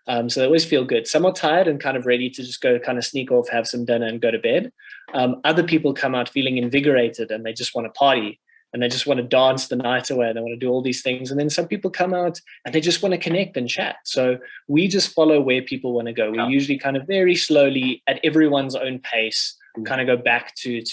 So they always feel good. Some are tired and kind of ready to just go kind of sneak off, have some dinner and go to bed. Other people come out feeling invigorated and they just want to party. And they just want to dance the night away. They want to do all these things. And then some people come out and they just want to connect and chat. So we just follow where people want to go. We usually kind of very slowly, at everyone's own pace, kind of go back to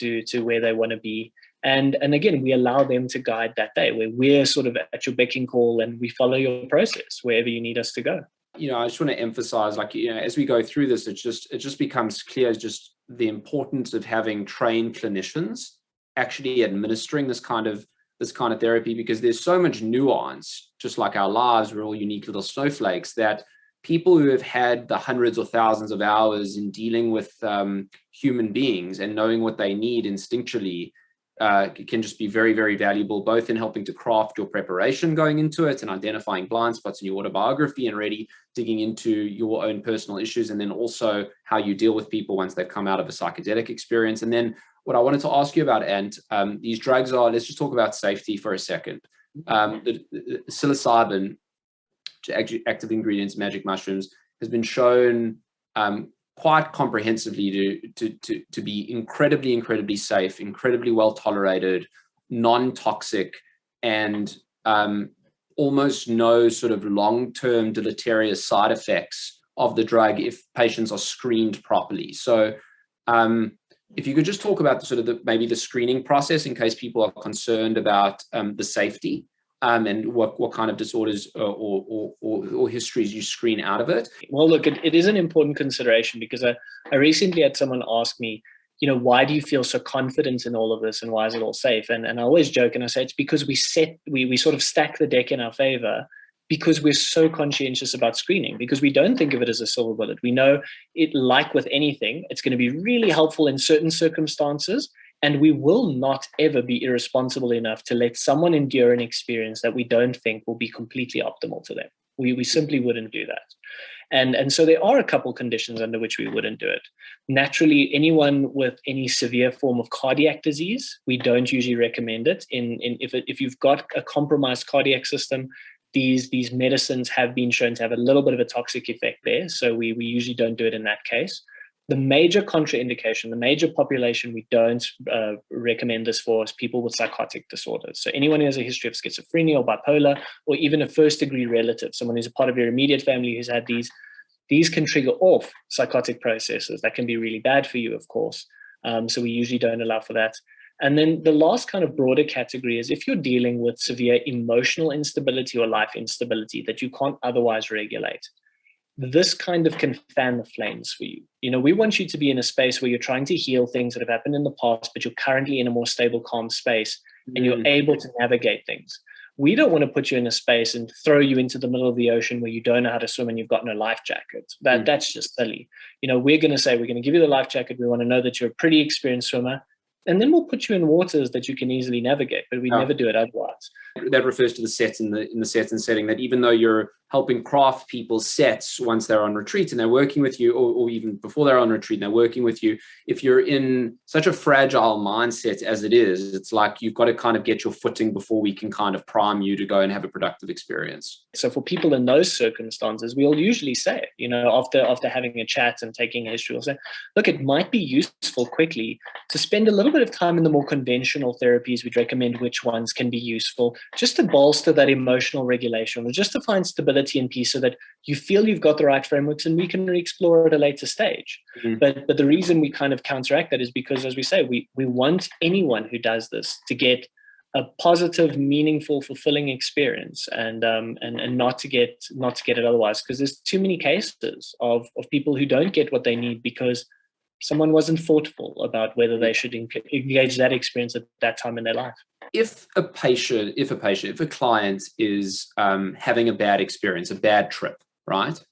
where they want to be. And again, we allow them to guide that day, where we're sort of at your beck and call and we follow your process wherever you need us to go. I just want to emphasize, as we go through this, it just becomes clear just the importance of having trained clinicians actually administering this kind of therapy, because there's so much nuance. Just like our lives, we're all unique little snowflakes, that people who have had the hundreds or thousands of hours in dealing with human beings and knowing what they need instinctually can just be very, very valuable, both in helping to craft your preparation going into it and identifying blind spots in your autobiography and really digging into your own personal issues, and then also how you deal with people once they've come out of a psychedelic experience. And then what I wanted to ask you about, Ant, these drugs are, let's just talk about safety for a second. The psilocybin, active ingredients, magic mushrooms, has been shown quite comprehensively to be incredibly, incredibly safe, incredibly well tolerated, non-toxic, and almost no sort of long-term deleterious side effects of the drug if patients are screened properly. So if you could just talk about maybe the screening process in case people are concerned about the safety, and what kind of disorders or histories you screen out of it. Well, look, it is an important consideration, because I recently had someone ask me, why do you feel so confident in all of this and why is it all safe? And I always joke and I say it's because we sort of stack the deck in our favor, because we're so conscientious about screening, because we don't think of it as a silver bullet. We know it, like with anything, it's going to be really helpful in certain circumstances, and we will not ever be irresponsible enough to let someone endure an experience that we don't think will be completely optimal to them. We simply wouldn't do that. And so there are a couple conditions under which we wouldn't do it. Naturally, anyone with any severe form of cardiac disease, we don't usually recommend it. If you've got a compromised cardiac system, these medicines have been shown to have a little bit of a toxic effect there. So we usually don't do it in that case. The major contraindication, the major population we don't recommend this for, is people with psychotic disorders. So anyone who has a history of schizophrenia or bipolar, or even a first-degree relative, someone who's a part of your immediate family who's had these can trigger off psychotic processes that can be really bad for you, of course. So we usually don't allow for that. And then the last kind of broader category is if you're dealing with severe emotional instability or life instability that you can't otherwise regulate. This kind of can fan the flames for you. We want you to be in a space where you're trying to heal things that have happened in the past, but you're currently in a more stable, calm space and you're able to navigate things. We don't want to put you in a space and throw you into the middle of the ocean where you don't know how to swim and you've got no life jacket. That's just silly. We're going to say, we're going to give you the life jacket. We want to know that you're a pretty experienced swimmer. And then we'll put you in waters that you can easily navigate, but we never do it otherwise. That refers to the set in the set and setting, that even though you're helping craft people's sets once they're on retreat and they're working with you, or even before they're on retreat and they're working with you, if you're in such a fragile mindset as it is, it's like you've got to kind of get your footing before we can kind of prime you to go and have a productive experience. So for people in those circumstances, we'll usually say, after having a chat and taking a history, we'll say, look, it might be useful quickly to spend a little bit of time in the more conventional therapies. We'd recommend which ones can be useful just to bolster that emotional regulation, or just to find stability and peace so that you feel you've got the right frameworks and we can explore at a later stage. But the reason we kind of counteract that is because, as we say, we want anyone who does this to get a positive, meaningful, fulfilling experience, and not to get it otherwise, because there's too many cases of people who don't get what they need because someone wasn't thoughtful about whether they should engage that experience at that time in their life. If a client is having a bad experience, a bad trip, right?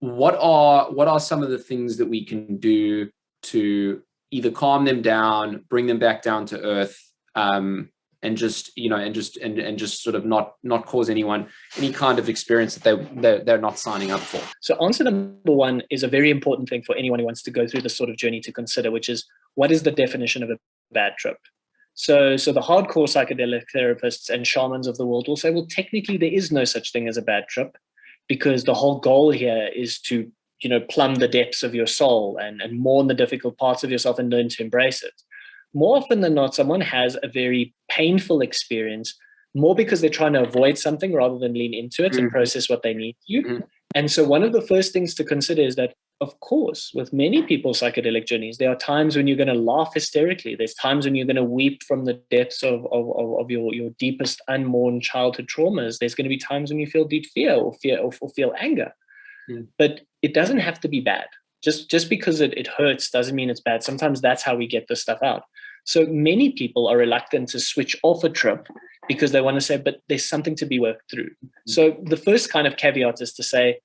What are some of the things that we can do to either calm them down, bring them back down to earth, and just sort of not cause anyone any kind of experience that they're not signing up for? So answer number one is a very important thing for anyone who wants to go through this sort of journey to consider, which is, what is the definition of a bad trip? So the hardcore psychedelic therapists and shamans of the world will say, well, technically there is no such thing as a bad trip, because the whole goal here is to, plumb the depths of your soul and mourn the difficult parts of yourself and learn to embrace it. More often than not, someone has a very painful experience, more because they're trying to avoid something rather than lean into it and process what they need to. And so one of the first things to consider is that, of course, with many people's psychedelic journeys, there are times when you're going to laugh hysterically. There's times when you're going to weep from the depths of your deepest unmourned childhood traumas. There's going to be times when you feel deep fear or feel anger. But it doesn't have to be bad. Just because it hurts doesn't mean it's bad. Sometimes that's how we get this stuff out. So many people are reluctant to switch off a trip because they want to say, but there's something to be worked through. So the first kind of caveat is to say,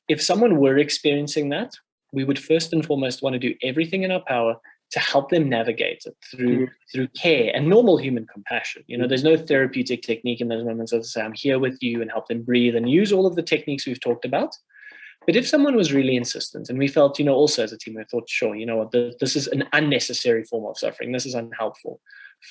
if someone were experiencing that, we would first and foremost want to do everything in our power to help them navigate it through care and normal human compassion. There's no therapeutic technique in those moments of say, I'm here with you, and help them breathe and use all of the techniques we've talked about. But if someone was really insistent, and we felt, also as a team, we thought, sure, this is an unnecessary form of suffering. This is unhelpful.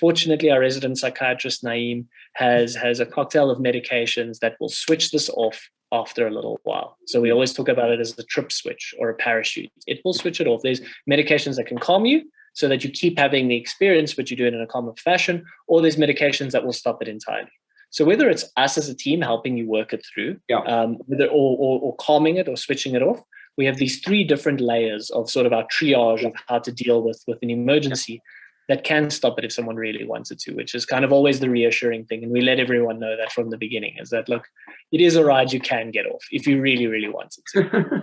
Fortunately, our resident psychiatrist, Naeem, has a cocktail of medications that will switch this off after a little while. So we always talk about it as a trip switch or a parachute. It will switch it off. There's medications that can calm you so that you keep having the experience, but you do it in a calmer fashion, or there's medications that will stop it entirely. So whether it's us as a team helping you work it through, or calming it or switching it off, we have these three different layers of sort of our triage of how to deal with an emergency that can stop it if someone really wanted to, which is kind of always the reassuring thing. And we let everyone know that from the beginning, is that, look, it is a ride you can get off if you really, really wanted to.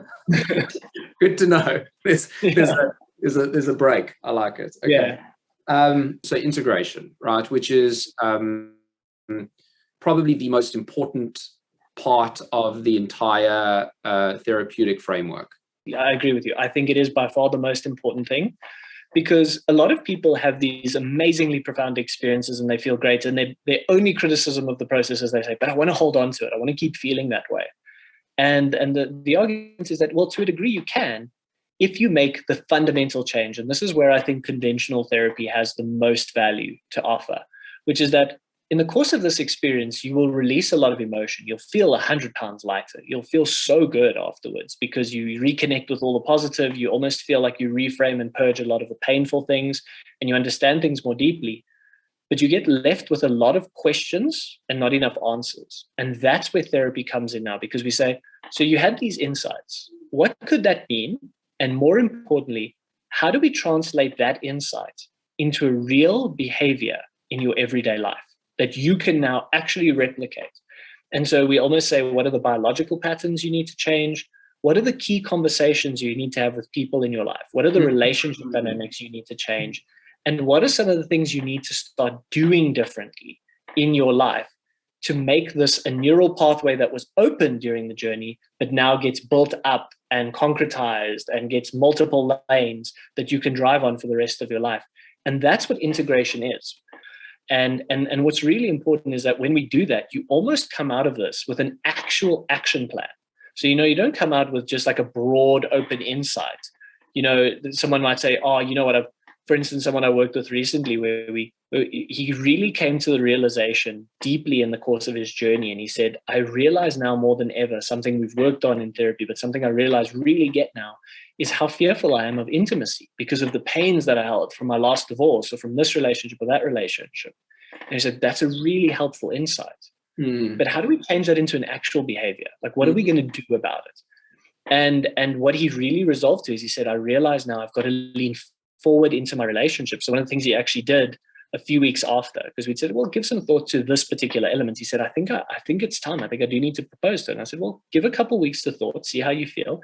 Good to know. There's a break. I like it. Okay. Yeah. So integration, right, which is probably the most important part of the entire therapeutic framework. I agree with you. I think it is by far the most important thing, because a lot of people have these amazingly profound experiences and they feel great, and their only criticism of the process is they say, but I want to hold on to it. I want to keep feeling that way. And the argument is that, well, to a degree you can, if you make the fundamental change. And this is where I think conventional therapy has the most value to offer, which is that in the course of this experience, you will release a lot of emotion. You'll feel 100 pounds lighter. You'll feel so good afterwards because you reconnect with all the positive. You almost feel like you reframe and purge a lot of the painful things, and you understand things more deeply. But you get left with a lot of questions and not enough answers. And that's where therapy comes in now, because we say, so you had these insights. What could that mean? And more importantly, how do we translate that insight into a real behavior in your everyday life that you can now actually replicate. And so we almost say, what are the biological patterns you need to change? What are the key conversations you need to have with people in your life? What are the relationship dynamics you need to change? And what are some of the things you need to start doing differently in your life to make this a neural pathway that was open during the journey, but now gets built up and concretized and gets multiple lanes that you can drive on for the rest of your life? And that's what integration is. And what's really important is that when we do that, you almost come out of this with an actual action plan. So, you don't come out with just like a broad open insight. Someone might say, oh, you know what, for instance, someone I worked with recently where he really came to the realization deeply in the course of his journey. And he said, I realize now more than ever, something we've worked on in therapy, but something I realize really get now is how fearful I am of intimacy because of the pains that I held from my last divorce or from this relationship or that relationship. And he said, that's a really helpful insight. But how do we change that into an actual behavior? Like, what are we going to do about it? And what he really resolved to is he said, I realize now I've got to lean forward into my relationship. So one of the things he actually did a few weeks after, because we said, well, give some thought to this particular element. He said, I think it's time. I think I do need to propose to her. And I said, well, give a couple of weeks to thought, see how you feel.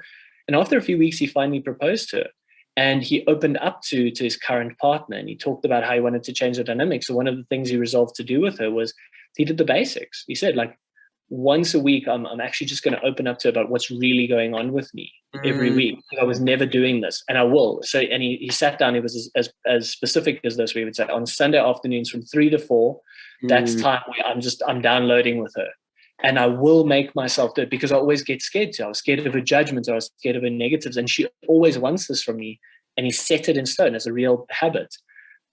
And after a few weeks, he finally proposed to her. And he opened up to his current partner, and he talked about how he wanted to change the dynamics. So one of the things he resolved to do with her was he did the basics. He said, like, once a week, I'm actually just going to open up to about what's really going on with me every week. I was never doing this, and I will. So, and he sat down. He was as specific as this. We would say on Sunday afternoons from 3 to 4. That's time where I'm downloading with her, and I will make myself do it because I always get scared too. I was scared of her judgments. I was scared of her negatives, and she always wants this from me. And he set it in stone as a real habit.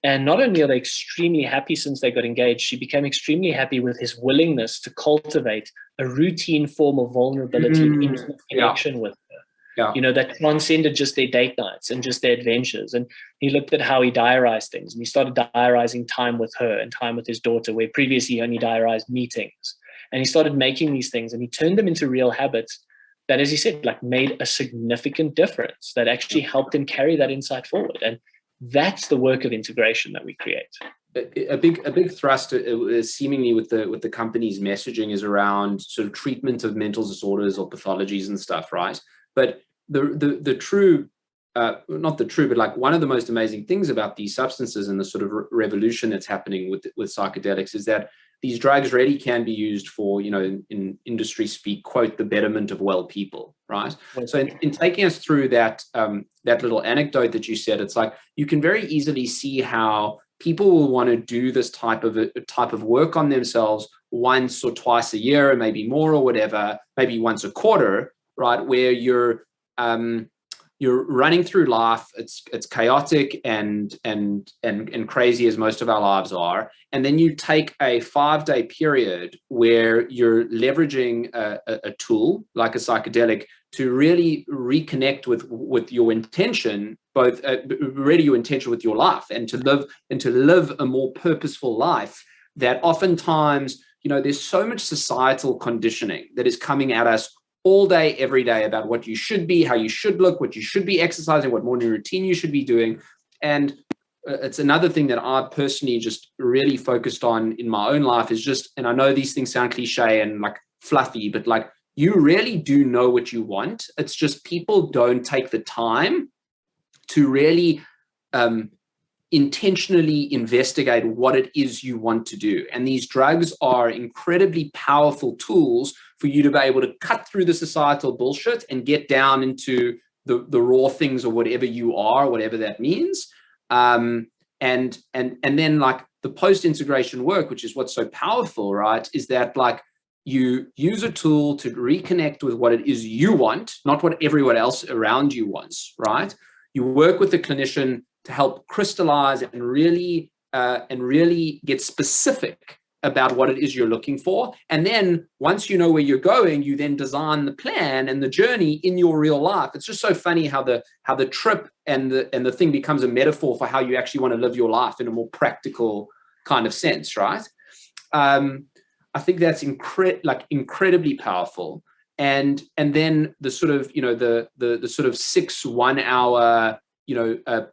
And not only are they extremely happy since they got engaged, she became extremely happy with his willingness to cultivate a routine form of vulnerability and intimate connection with her. That transcended just their date nights and just their adventures. And he looked at how he diarized things, and he started diarizing time with her and time with his daughter, where previously he only diarized meetings. And he started making these things, and he turned them into real habits that, as he said, like made a significant difference, that actually helped him carry that insight forward. And that's the work of integration that we create. A big thrust seemingly with the company's messaging is around sort of treatment of mental disorders or pathologies and stuff, right? But the true, not the true, but like one of the most amazing things about these substances and the sort of revolution that's happening with psychedelics is that these drugs really can be used for, in industry speak, quote, the betterment of well people, right? So in taking us through that little anecdote that you said, it's like you can very easily see how people will want to do this type of work on themselves once or twice a year, or maybe more or whatever, maybe once a quarter, right? Where you're running through life. It's chaotic and crazy as most of our lives are. And then you take a 5-day period where you're leveraging a tool like a psychedelic to really reconnect with your intention, both really your intention with your life, and to live a more purposeful life. That oftentimes, there's so much societal conditioning that is coming at us all day, every day about what you should be, how you should look, what you should be exercising, what morning routine you should be doing. And it's another thing that I personally just really focused on in my own life is just, and I know these things sound cliche and like fluffy, but like you really do know what you want. It's just people don't take the time to really intentionally investigate what it is you want to do. And these drugs are incredibly powerful tools for you to be able to cut through the societal bullshit and get down into the raw things or whatever you are, whatever that means. And then like the post-integration work, which is what's so powerful, right, is that like you use a tool to reconnect with what it is you want, not what everyone else around you wants, right? You work with the clinician to help crystallize and really get specific about what it is you're looking for. And then once you know where you're going, you then design the plan and the journey in your real life. It's just so funny how the trip and the thing becomes a metaphor for how you actually want to live your life in a more practical kind of sense, right? I think that's incredibly powerful. And then the sort of, the sort of 6 1-hour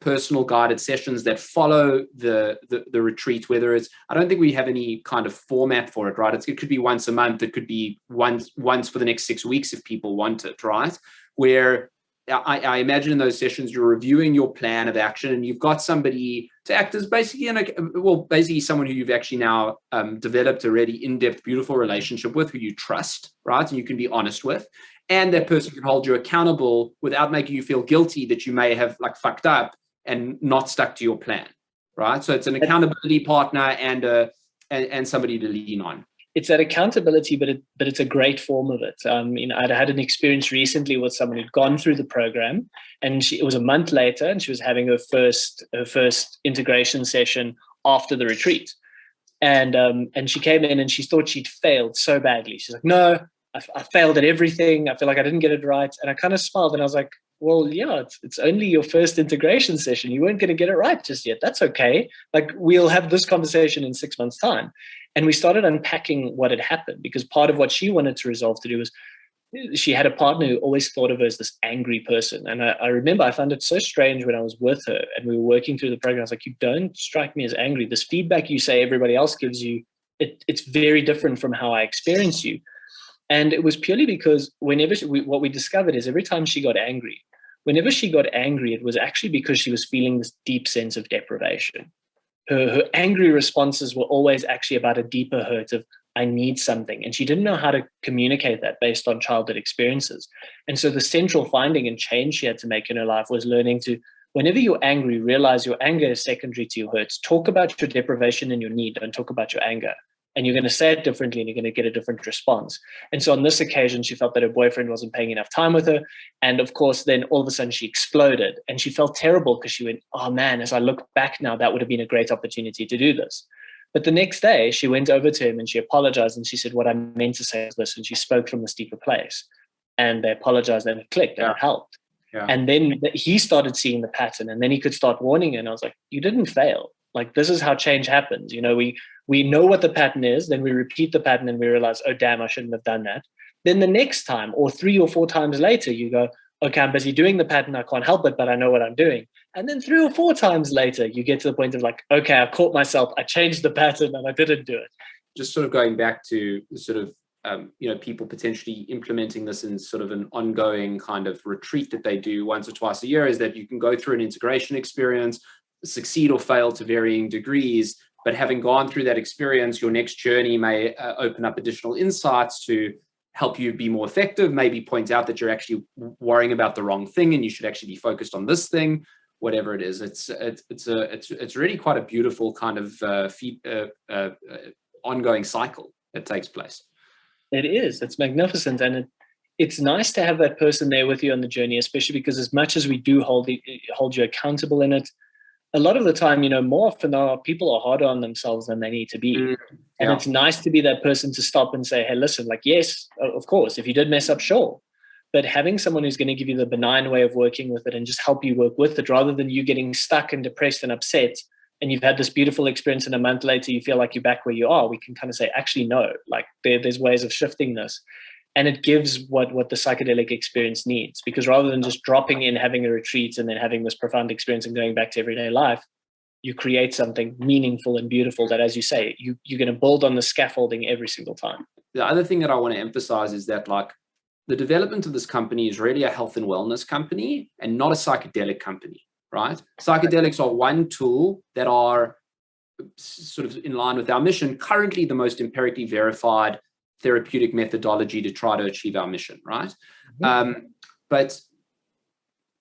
personal guided sessions that follow the retreat, whether it's, I don't think we have any kind of format for it, right? It could be once a month. It could be once for the next 6 weeks if people want it, right? Where I imagine in those sessions, you're reviewing your plan of action and you've got somebody to act as basically someone who you've actually now developed a really in-depth, beautiful relationship with, who you trust, right? And you can be honest with. And that person can hold you accountable without making you feel guilty that you may have like fucked up and not stuck to your plan, right? So it's an accountability partner and somebody to lean on. It's that accountability, but it's a great form of it. I'd had an experience recently with someone who'd gone through the program, and it was a month later, and she was having her first integration session after the retreat, and she came in and she thought she'd failed so badly. She's like, "No, I failed at everything. I feel like I didn't get it right." And I kind of smiled, and I was like, well, yeah, it's only your first integration session. You weren't going to get it right just yet. That's okay. Like, we'll have this conversation in 6 months' time. And we started unpacking what had happened, because part of what she wanted to resolve to do was, she had a partner who always thought of her as this angry person. And I remember I found it so strange when I was with her and we were working through the program. I was like, you don't strike me as angry. This feedback you say everybody else gives you, it's very different from how I experience you. And it was purely because what we discovered is every time she got angry, it was actually because she was feeling this deep sense of deprivation. Her angry responses were always actually about a deeper hurt of, I need something. And she didn't know how to communicate that based on childhood experiences. And so the central finding and change she had to make in her life was learning to, whenever you're angry, realize your anger is secondary to your hurts. Talk about your deprivation and your need. Don't talk about your anger. And you're going to say it differently and you're going to get a different response. And so on this occasion, she felt that her boyfriend wasn't paying enough time with her. And of course, then all of a sudden she exploded and she felt terrible because she went, oh man, as I look back now, that would have been a great opportunity to do this. But the next day she went over to him and she apologized and she said, what I meant to say is this. And she spoke from this deeper place, and they apologized and it clicked and it helped. Yeah. And then he started seeing the pattern, and then he could start warning her. And I was like, you didn't fail. Like, this is how change happens. You know, we know what the pattern is, then we repeat the pattern and we realize, oh, damn, I shouldn't have done that. Then the next time, or 3 or 4 times later, you go, okay, I'm busy doing the pattern. I can't help it, but I know what I'm doing. And then 3 or 4 times later, you get to the point of like, okay, I caught myself. I changed the pattern and I didn't do it. Just sort of going back to sort of, people potentially implementing this in sort of an ongoing kind of retreat that they do once or twice a year, is that you can go through an integration experience, succeed or fail to varying degrees, but having gone through that experience, your next journey may open up additional insights to help you be more effective, maybe point out that you're actually worrying about the wrong thing and you should actually be focused on this thing, whatever it is. It's really quite a beautiful kind of ongoing cycle that takes place. It is. It's magnificent. And it's nice to have that person there with you on the journey, especially because as much as we do hold you accountable in it, a lot of the time, more often than not, people are harder on themselves than they need to be. Yeah. And it's nice to be that person to stop and say, hey, listen, like, yes, of course, if you did mess up, sure. But having someone who's going to give you the benign way of working with it and just help you work with it, rather than you getting stuck and depressed and upset, and you've had this beautiful experience and a month later, you feel like you're back where you are, we can kind of say, actually, no, like there's ways of shifting this. And it gives what the psychedelic experience needs, because rather than just dropping in, having a retreat and then having this profound experience and going back to everyday life, you create something meaningful and beautiful that, as you say, you're going to build on the scaffolding every single time. The other thing that I want to emphasize is that, like, the development of this company is really a health and wellness company and not a psychedelic company, right? Psychedelics are one tool that are sort of in line with our mission, currently the most empirically verified therapeutic methodology to try to achieve our mission, right? Mm-hmm. But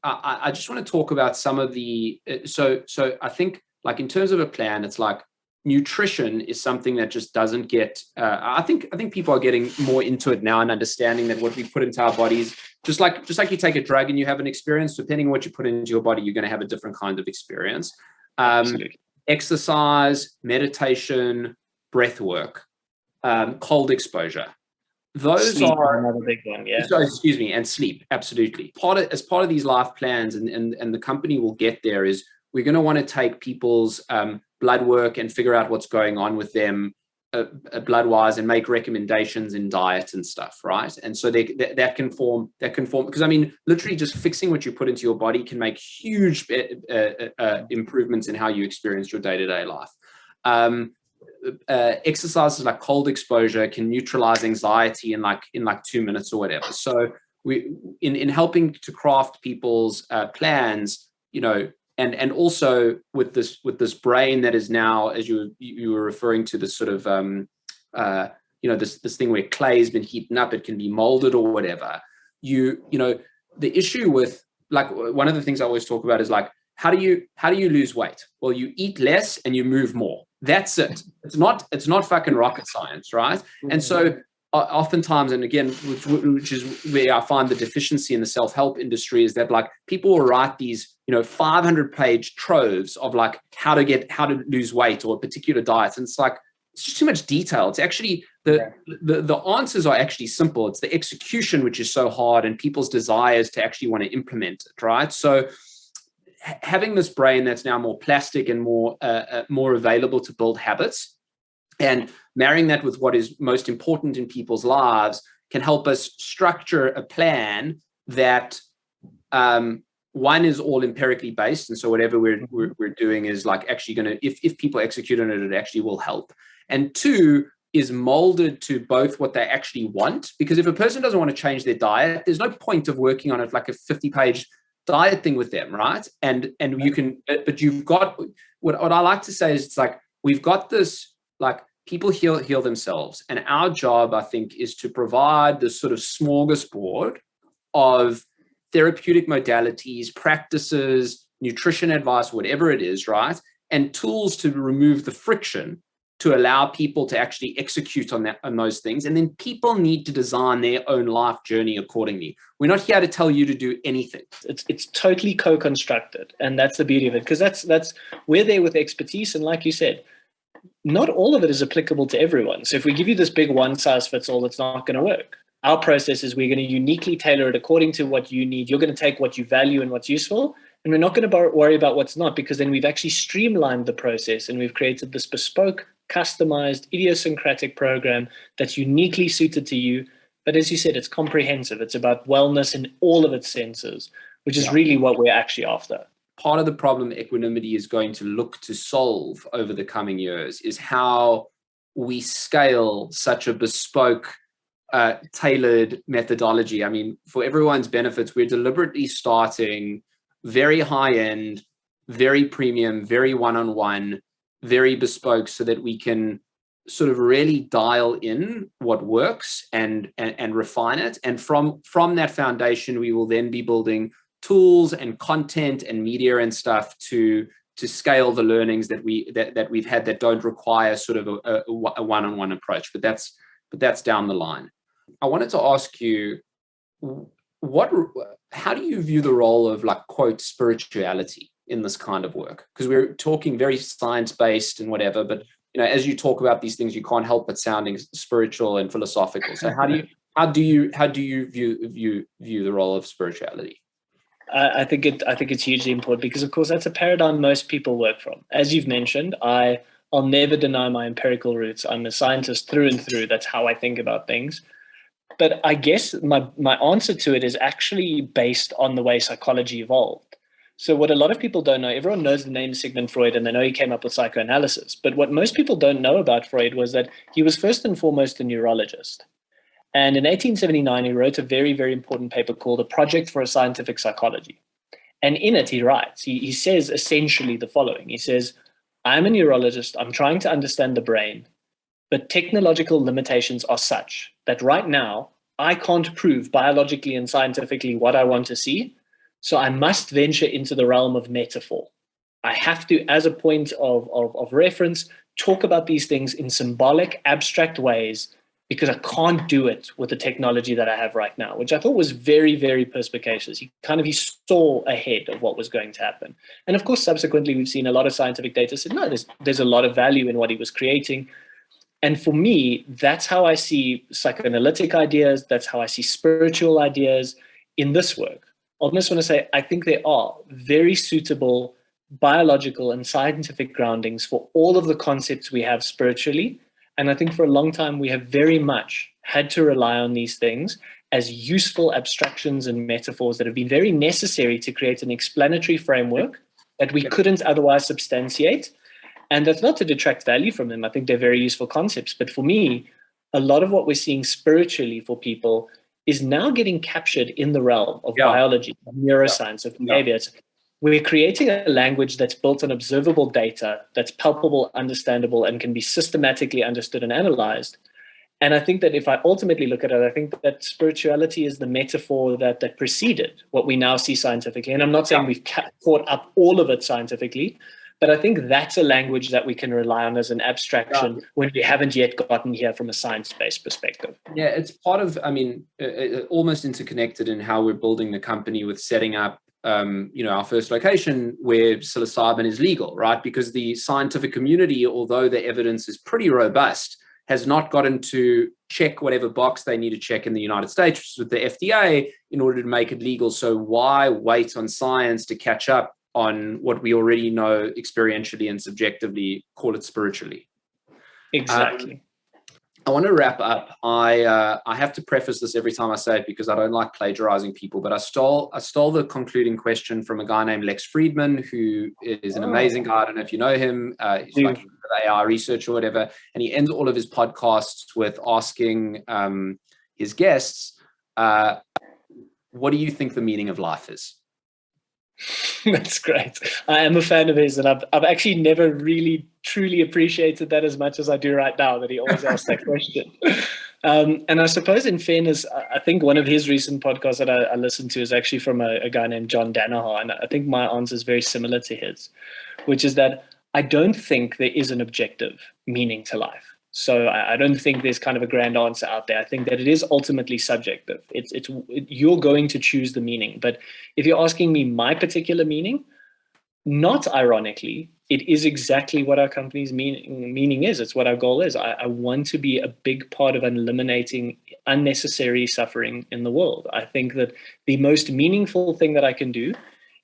I just want to talk about some of the, so I think, like, in terms of a plan, it's like nutrition is something that just doesn't get, I think people are getting more into it now and understanding that what we put into our bodies, just like you take a drug and you have an experience, depending on what you put into your body, you're going to have a different kind of experience. Exercise, meditation, breath work, cold exposure. Those sleep are another big one, yeah. So, excuse me, and sleep, absolutely. As part of these life plans, and the company will get there, is we're going to want to take people's blood work and figure out what's going on with them blood-wise and make recommendations in diet and stuff, right? And so that can form, because I mean, literally just fixing what you put into your body can make huge improvements in how you experience your day-to-day life. Exercises like cold exposure can neutralize anxiety in like 2 minutes or whatever. So we in helping to craft people's plans, you know, and also with this brain that is now, as you were referring to, this sort of you know, this thing where clay's been heated up, it can be molded or whatever. You know, the issue with, like, one of the things I always talk about is like, how do you lose weight? Well, you eat less and you move more. That's it. It's not fucking rocket science, right? And so oftentimes, and again, which is where I find the deficiency in the self-help industry, is that like people will write these, you know, 500-page troves of like how to lose weight or a particular diet, and it's like, it's just too much detail. It's actually the answers are actually simple. It's the execution which is so hard, and people's desires to actually want to implement it, right? So having this brain that's now more plastic and more available to build habits, and marrying that with what is most important in people's lives, can help us structure a plan that one is all empirically based, and so whatever we're doing is like actually going to, if people execute on it, it actually will help. And two, is molded to both what they actually want, because if a person doesn't want to change their diet, there's no point of working on it like a 50-page diet thing with them, right? And you can, but you've got, what I like to say is, it's like, we've got this, like, people heal themselves, and our job, I think, is to provide this sort of smorgasbord of therapeutic modalities, practices, nutrition advice, whatever it is, right? And tools to remove the friction to allow people to actually execute on those things. And then people need to design their own life journey accordingly. We're not here to tell you to do anything. It's totally co-constructed. And that's the beauty of it, because that's we're there with expertise. And like you said, not all of it is applicable to everyone. So if we give you this big one size fits all, it's not going to work. Our process is, we're going to uniquely tailor it according to what you need. You're going to take what you value and what's useful, and we're not going to worry about what's not, because then we've actually streamlined the process, and we've created this bespoke, customized, idiosyncratic program that's uniquely suited to you. But as you said, it's comprehensive. It's about wellness in all of its senses, which is really what we're actually after. Part of the problem Equanimity is going to look to solve over the coming years is how we scale such a bespoke, tailored methodology. I mean, for everyone's benefits, we're deliberately starting very high end, very premium, very one-on-one, very bespoke, so that we can sort of really dial in what works and refine it. And from that foundation, we will then be building tools and content and media and stuff to scale the learnings that we've had that don't require sort of a one-on-one approach. But that's down the line. I wanted to ask you, how do you view the role of, like, quote, spirituality in this kind of work? Because we're talking very science-based and whatever, but, you know, as you talk about these things, you can't help but sounding spiritual and philosophical. So how do you view the role of spirituality? I think it's hugely important, because of course that's a paradigm most people work from. As you've mentioned, I'll never deny my empirical roots. I'm a scientist through and through. That's how I think about things. But I guess my answer to it is actually based on the way psychology evolved. So what a lot of people don't know, everyone knows the name Sigmund Freud, and they know he came up with psychoanalysis. But what most people don't know about Freud was that he was first and foremost a neurologist. And in 1879, he wrote a very, very important paper called A Project for a Scientific Psychology. And in it, he writes, he says essentially the following. He says, I'm a neurologist. I'm trying to understand the brain, but technological limitations are such that right now, I can't prove biologically and scientifically what I want to see. So I must venture into the realm of metaphor. I have to, as a point of reference, talk about these things in symbolic, abstract ways, because I can't do it with the technology that I have right now, which I thought was very, very perspicacious. He saw ahead of what was going to happen. And of course, subsequently, we've seen a lot of scientific data said, no, there's a lot of value in what he was creating. And for me, that's how I see psychoanalytic ideas. That's how I see spiritual ideas in this work. I just want to say, I think there are very suitable biological and scientific groundings for all of the concepts we have spiritually. And I think for a long time, we have very much had to rely on these things as useful abstractions and metaphors that have been very necessary to create an explanatory framework that we couldn't otherwise substantiate. And that's not to detract value from them. I think they're very useful concepts. But for me, a lot of what we're seeing spiritually for people is now getting captured in the realm of biology, of neuroscience, of behavior. We're creating a language that's built on observable data, that's palpable, understandable, and can be systematically understood and analyzed. And I think that if I ultimately look at it, I think that spirituality is the metaphor that preceded what we now see scientifically. And I'm not saying we've caught up all of it scientifically, but I think that's a language that we can rely on as an abstraction when we haven't yet gotten here from a science-based perspective. Yeah, it's part of, almost interconnected in how we're building the company with setting up, our first location where psilocybin is legal, right? Because the scientific community, although the evidence is pretty robust, has not gotten to check whatever box they need to check in the United States, which is with the FDA, in order to make it legal. So why wait on science to catch up on what we already know experientially and subjectively, call it spiritually? Exactly. I want to wrap up. I have to preface this every time I say it because I don't like plagiarizing people, but I stole the concluding question from a guy named Lex Friedman, who is an amazing guy. I don't know if you know him. He's like AI research or whatever. And he ends all of his podcasts with asking his guests, what do you think the meaning of life is? That's great. I am a fan of his, and I've actually never really truly appreciated that as much as I do right now, that he always asks that question. And I suppose in fairness, I think one of his recent podcasts that I listened to is actually from a guy named John Danaher, and I think my answer is very similar to his, which is that I don't think there is an objective meaning to life. So I don't think there's kind of a grand answer out there. I think that it is ultimately subjective. You're going to choose the meaning. But if you're asking me my particular meaning, not ironically, it is exactly what our company's meaning is. It's what our goal is. I want to be a big part of eliminating unnecessary suffering in the world. I think that the most meaningful thing that I can do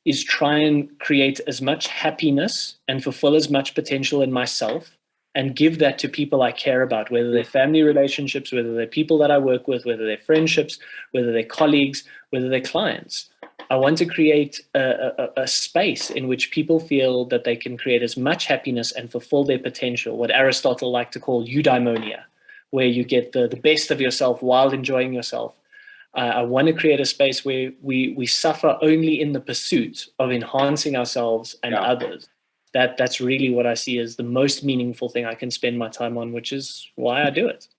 is try and create as much happiness and fulfill as much potential in myself and give that to people I care about, whether they're family relationships, whether they're people that I work with, whether they're friendships, whether they're colleagues, whether they're clients. I want to create a space in which people feel that they can create as much happiness and fulfill their potential, what Aristotle liked to call eudaimonia, where you get the best of yourself while enjoying yourself. I want to create a space where we suffer only in the pursuit of enhancing ourselves and others. That's really what I see as the most meaningful thing I can spend my time on, which is why I do it.